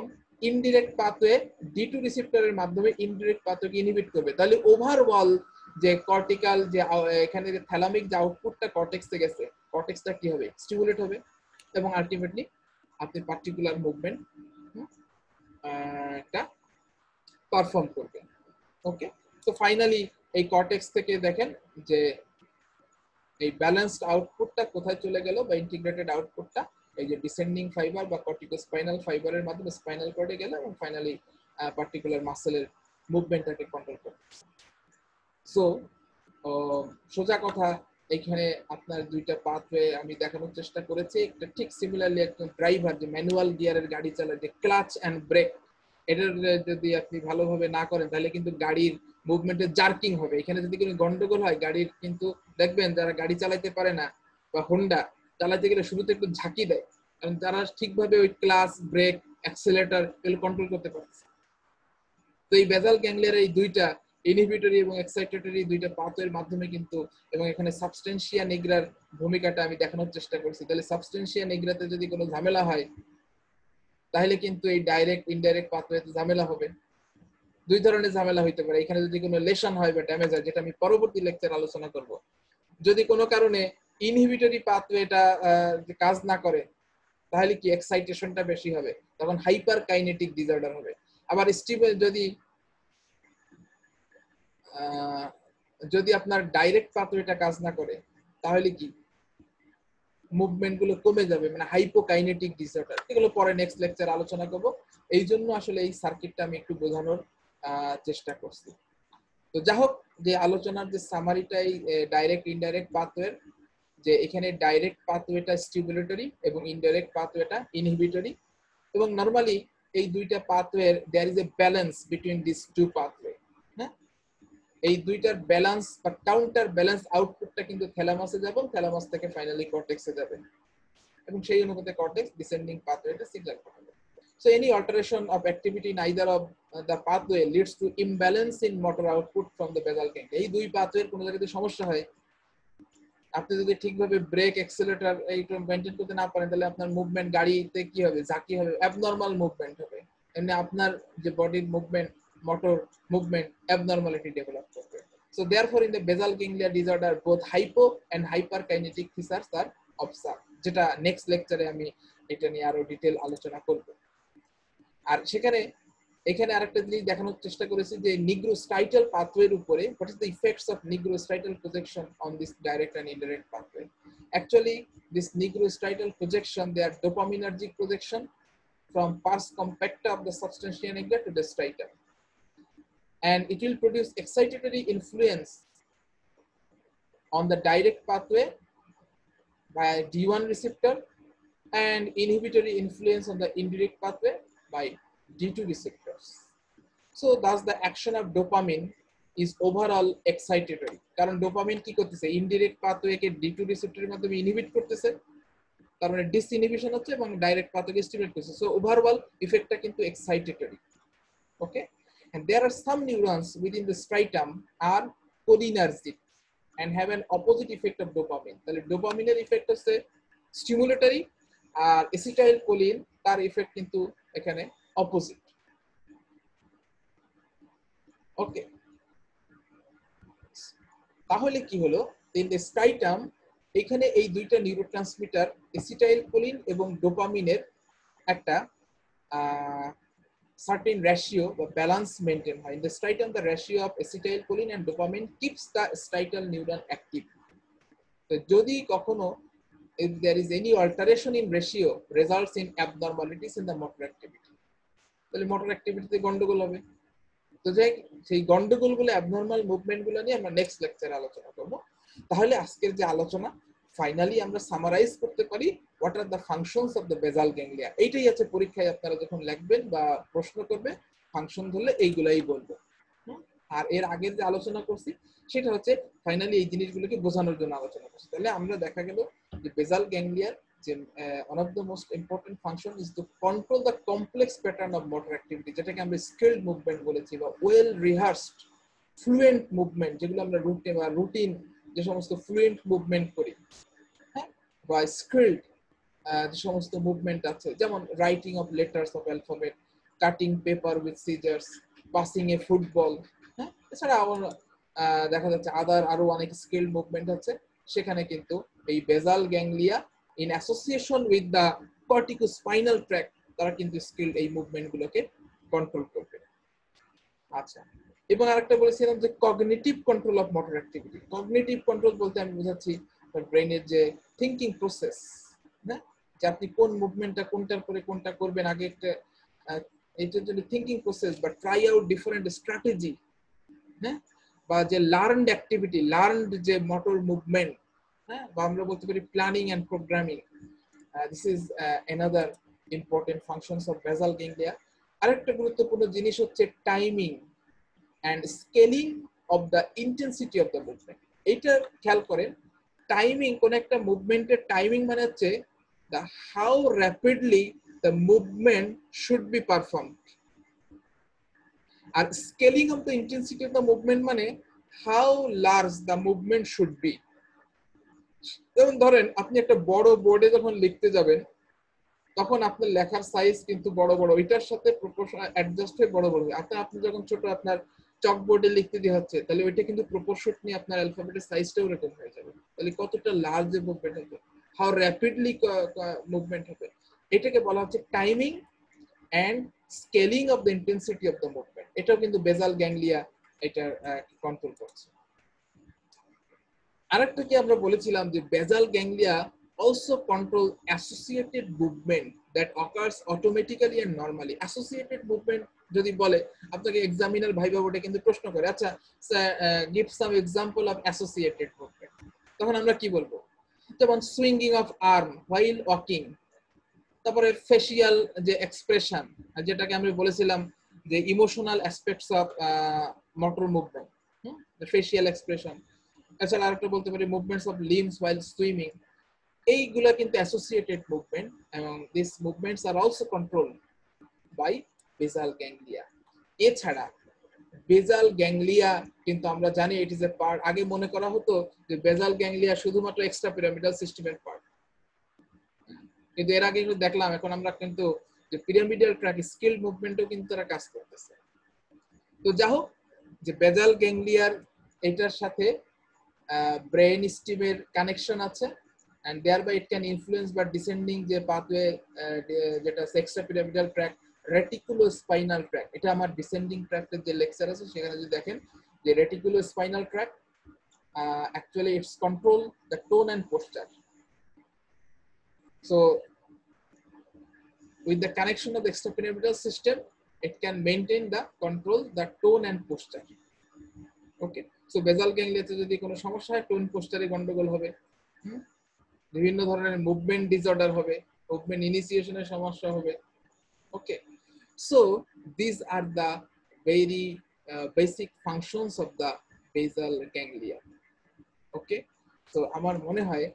Speaker 1: ইনডিরেক্ট পাথওয়ে D2 রিসেপ্টরের মাধ্যমে ইনডিরেক্ট পাথওয়েকে ইনহিবিট করবে। তাহলে ওভারঅল যে কর্টিক্যাল যে এখানে যে থ্যালামিক যে আউটপুটটা কর্টেক্সে গেছে, কর্টেক্সটা কি হবে? স্টিমুলেট হবে এবং আলটিমেটলি আপনি পার্টিকুলার মুভমেন্ট টা পারফর্ম করবেন। ওকে, তো ফাইনালি এই কর্টেক্স থেকে দেখেন যে এই ব্যালেন্সড আউটপুটটা কোথায় চলে গেল বা ইন্টিগ্রেটেড আউটপুটটা এই যে ডিসেন্ডিং ফাইবার বা কর্টিকোস্পাইনাল ফাইবারের মাধ্যমে স্পাইনাল কর্ডে গেল এবং ফাইনালি পার্টিকুলার মাসেলের মুভমেন্টটাকে কন্ট্রোল করে। সো সোজা কথা, এখানে আপনার দুইটা পাথওয়ে আমি দেখানোর চেষ্টা করেছি। একটা ঠিক সিমিলারলি একজন ড্রাইভার যে ম্যানুয়াল গিয়ারের গাড়ি চালায়, যে ক্লাচ অ্যান্ড ব্রেক, এটার যদি আপনি ভালোভাবে না করেন তাহলে কিন্তু গাড়ির মুভমেন্টে জার্কিং হবে। এখানে যদি কোনো গন্ডগোল হয় গাড়ির কিন্তু দেখবেন যারা গাড়ি চালাইতে পারে না বা হোন্ডা চালাতে গেলে শুরুতে একটু ঝাঁকি দেয়, কারণ তারা ঠিকভাবে ওই ক্লাচ, ব্রেক, অ্যাক্সেলেটর এগুলো কন্ট্রোল করতে পারছে। তো এই বেজাল গ্যাংলিয়ার এই দুইটা ইনহিবিটরি এবং এক্সাইটেটরি দুইটা পাথওয়ের মাধ্যমে কিন্তু, এবং এখানে সাবস্টেন্সিয়া নিগ্রার ভূমিকাটা আমি দেখানোর চেষ্টা করছি। তাহলে সাবস্টেন্সিয়া নিগ্রাতে যদি কোনো ঝামেলা হয় তাহলে কিন্তু এই ডাইরেক্ট ইনডাইরেক্ট পাথওয়েতে ঝামেলা হবে। দুই ধরনের ঝামেলা হইতে পারে। এখানে যদি কোনো লেশন হয় বা ড্যামেজ হয়, যেটা আমি পরবর্তী লেকচার আলোচনা করব, যদি কোনো কারণে ইনহিবিটরি পাথওয়েটা কাজ না করে তাহলে কি এক্সাইটেশনটা বেশি হবে, তখন হাইপার কাইনেটিক ডিসঅর্ডার হবে। আবার যদি আপনার ডাইরেক্ট পাথওয়েটা কাজ না করে তাহলে কি মুভমেন্ট গুলো কমে যাবে, মানে হাইপোকাইনেটিক ডিসঅর্ডার। এগুলো পরে নেক্সট লেকচার আলোচনা করব। এই জন্য আসলে এই সার্কিটটা আমি একটু বোঝানোর চেষ্টা করছি। তো যাই হোক, যে আলোচনার যে সামারিটাই ডাইরেক্ট ইনডাইরেক্ট পাথওয়ের, যে এখানে ডাইরেক্ট পাথওয়েটা স্টিমুলেটরি এবং ইনডাইরেক্ট পাথওয়েটা ইনহিবিটরি, এবং নরমালি এই দুইটা পাথওয়ের there is a balance between this two pathway. হ্যাঁ, এই দুইটার ব্যালেন্স বা কাউন্টার ব্যালেন্স আউটপুটটা কিন্তু থ্যালামাসে যাবে, থ্যালামাস থেকে ফাইনালি কর্টেক্সে যাবে, এবং সেই অনুপাতে কর্টেক্স ডিসেন্ডিং পাথওয়েটা সিগন্যাল পাঠাবে। So any alteration of activity in either of the pathway leads to imbalance in motor output from the basal ganglia. এই দুই পাথওয়ের কোনো জায়গায় সমস্যা হয়, আপনি যদি ঠিকভাবে ব্রেক অ্যাক্সিলারেটর এইটা মেইনটেইন করতে না পারেন, তাহলে আপনার মুভমেন্ট গাড়িতে কি হবে, ঝাঁকি হবে, অ্যাবনর্মাল মুভমেন্ট হবে, এমনি আপনার যে বডির movement, motor movement abnormality develop করবে। So therefore in the basal ganglia disorder both hypo and hyperkinetic features are observed, যেটা নেক্সট লেকচারে আমি এটা নিয়ে আরো ডিটেইল আলোচনা করব। আর এখানে আরেকটা জিনিস দেখানোর চেষ্টা করেছি যে নিগ্রোস্টাইটাল পাথওয়ের উপরে what is the effects of nigrostriatal projection on this direct and indirect pathway. Actually this nigrostriatal projection, they are dopaminergic projection from pars compacta of the substantia nigra to the striatum, and it will produce excitatory influence on the direct pathway by D1 receptor and inhibitory influence on the indirect pathway by D2 receptors. So thus the action of dopamine is overall excitatory, কারণ ডোপামিন কি করতেছে, ইনডিরেক্ট পাথওয়েকে D2 রিসেপ্টরের মাধ্যমে ইনহিবিট করতেছে, তার মানে ডিসইনহিবিশন হচ্ছে এবং ডাইরেক্ট পাথওয়েকে স্টিমুলেট করতেছে। সো ওভারঅল ইফেক্টটা কিন্তু excitatory. Okay, and there are some neurons within the striatum are cholinergic and have an opposite effect of dopamine. তাহলে ডোপামিনের ইফেক্ট হচ্ছে স্টিমুলেটরি, আর অ্যাসিটাইলকোলিন তার ইফেক্ট কিন্তু এখানে অপোজিট। ওকে, তাহলে কি হলো, ইন দ্য স্ট্রাইটাম এখানে এই দুইটা নিউরোট্রান্সমিটার অ্যাসিটাইলকোলিন এবং ডোপামিনের একটা certain ratio বা balance maintain হয়। In the striatum the ratio of acetylcholine and dopamine keeps the striatal neuron active. তো যদি কখনো if there is any alteration in ratio results in abnormalities in the motor activity, তাহলে মোটর অ্যাক্টিভিটিতে গন্ডগোল হবে। তো যাই সেই গন্ডগোলগুলো অ্যাবনর্মাল মুভমেন্টগুলো নিয়ে আমরা নেক্সট লেকচারে আলোচনা করব। তাহলে আজকের যে আলোচনা ফাইনালি আমরা সামারাইজ করতে পারি what are the functions of the basal ganglia. এইটাই আছে পরীক্ষায় আপনারা যখন লিখবেন বা প্রশ্ন করবে ফাংশন ধরলে এইগুলাই বলবো। আর এর আগের যে আলোচনা করছি সেটা হচ্ছে ফাইনালি এই জিনিসগুলোকে বোঝানোর জন্য আলোচনা করছি। তাহলে আমরা দেখা গেল যে বেসাল গ্যাংলিয়ার যে one of the most important function is to control the complex pattern of motor activity, যেটাকে আমরা skilled movement বলেছি বা well rehearsed fluent movement, যেগুলো আমরা রুটিন যে সমস্ত ফ্লুয়েন্ট মুভমেন্ট করি, হ্যাঁ, বা স্কিলড যে সমস্ত মুভমেন্ট আছে, যেমন writing of letters of alphabet, cutting paper with scissors, passing a football, হ্যাঁ, এছাড়া দেখা যাচ্ছে আরো অনেক স্কিলড মুভমেন্ট আছে। সেখানে কিন্তু এই basal ganglia in association with the corticospinal tract তারা কিন্তু স্কিলড এই মুভমেন্টগুলোকে কন্ট্রোল করবে। আচ্ছা, এবং আরেকটা বলেছিলাম যে cognitive control of motor activity. Cognitive control বলতে আমি বোঝাচ্ছি ব্রেনের যে থিংকিং প্রসেস, না, যে আপনি কোন মুভমেন্টটা কোনটার পরে কোনটা করবেন, আগে একটা এটার জন্য থিংকিং প্রসেস বা ট্রাই আউট ডিফারেন্ট স্ট্র্যাটেজি, হ্যাঁ, বা যে লার্নড অ্যাক্টিভিটি, লার্নড যে মোটর মুভমেন্ট, হ্যাঁ, বা আমরা বলতে পারি planning and programming. This is another important functions of basal ganglia. আরেকটা গুরুত্বপূর্ণ জিনিস হচ্ছে timing and scaling of the intensity of the movement. এটা খেয়াল করেন, টাইমিং কোন একটা মুভমেন্টের টাইমিং মানে হচ্ছে the how rapidly the movement should be performed, R scaling of the intensity of the movement মানে how large the movement should be. যেমন ধরেন আপনি একটা বড় বোর্ডে যখন লিখতে যাবেন তখন আপনার লেখার সাইজ কিন্তু বড় বড়, এটার সাথে প্রপোর্শনাল অ্যাডজাস্ট হয়ে বড় বড়। আপনি যখন ছোট আপনার চকবোর্ডে লিখতে দিয়ে হচ্ছে, তাহলে ওইটা কিন্তু প্রপোর্শন নিয়ে আপনার অ্যালফাবেটের সাইজটাও এরকম হয়ে যাবে। তাহলে কতটা লার্জ মুভমেন্ট হবে, হাউ র্যাপিডলি মুভমেন্ট হবে, এটাকে বলা হচ্ছে timing and scaling of the intensity of the movement. এটাও কিন্তু বেসাল গ্যাংলিয়া এটা কন্ট্রোল করছে। আরেকটা কি আমরা বলেছিলাম যে basal ganglia also control associated movement that occurs automatically and normally. Associated movement যদি বলে আপনাকে এক্সামিনার ভাইবা বোর্ডে কিন্তু প্রশ্ন করে, আচ্ছা give some example of associated movement, তখন আমরা কি বলবো, যেমন swinging of arm while walking, তারপরে ফেশিয়াল যে এক্সপ্রেশন, যেটাকে আমরা বলেছিলাম যে emotional aspects of motor movement, facial expression, এছাড়া আরেকটা বলতে পারি movements of limbs while swimming. এইগুলা কিন্তু অ্যাসোসিয়েটেড মুভমেন্ট এবং this movements are also control by basal ganglia. এছাড়া বেজাল গ্যাংলিয়া কিন্তু আমরা জানি ইট ইজ এ পার্ট, আগে মনে করা হতো যে বেজাল গ্যাংলিয়া শুধুমাত্র এক্সট্রা পিরামিডাল সিস্টেমের পার্ট, কিন্তু এর আগে কিন্তু দেখলাম এখন আমরা কিন্তু যে পিরামিডাল ট্র্যাক স্কিল মুভমেন্টও কিন্তু তারা কাজ করতেছে। তো যা হোক, যে বেজাল গ্যাংলিয়ার এটার সাথে ব্রেন স্টিমের কানেকশন আছে, and thereby it can influence বা descending যে পাথওয়ে যেটা এক্সট্রা পিরামিডাল ট্র্যাক রেটিকুলোস্পাইনাল ট্র্যাক, এটা আমার ডিসেন্ডিং ট্র্যাক্টের যে লেকচার আছে সেখানে যদি দেখেন যে রেটিকুলোস্পাইনাল track actually it's control the tone and posture. So with the connection of the extrapyramidal system it can maintain the control the tone and posture. Okay, so বেজাল গ্যাংলিয়াতে যদি কোনো সমস্যা হয় টোন পোস্টারে গন্ডগোল হবে, বিভিন্ন ধরনের মুভমেন্ট ডিসঅর্ডার হবে, মুভমেন্ট ইনিশিয়েশনের সমস্যা হবে। Okay, so this are the very basic functions of the basal ganglia. Okay, তো আমার মনে হয়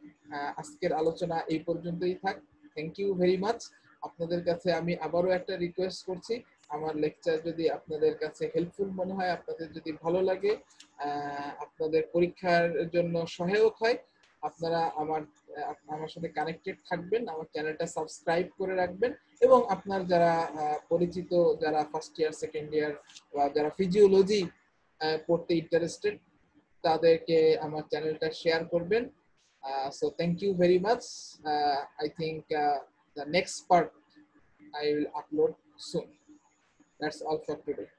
Speaker 1: আজকের আলোচনা এই পর্যন্তই থাক। Thank you very much. আপনাদের কাছে আমি আবারও একটা রিকোয়েস্ট করছি, আমার লেকচার যদি আপনাদের কাছে হেল্পফুল মনে হয়, আপনাদের যদি ভালো লাগে, আপনাদের পরীক্ষার জন্য সহায়ক হয়, আপনারা আমার সাথে কানেক্টেড থাকবেন, আমার চ্যানেলটা সাবস্ক্রাইব করে রাখবেন এবং আপনার যারা পরিচিত, যারা ফার্স্ট ইয়ার সেকেন্ড ইয়ার বা যারা ফিজিওলজি পড়তে ইন্টারেস্টেড তাদেরকে আমার চ্যানেলটা শেয়ার করবেন। So thank you very much. I think the next part I will upload soon. That's all for today.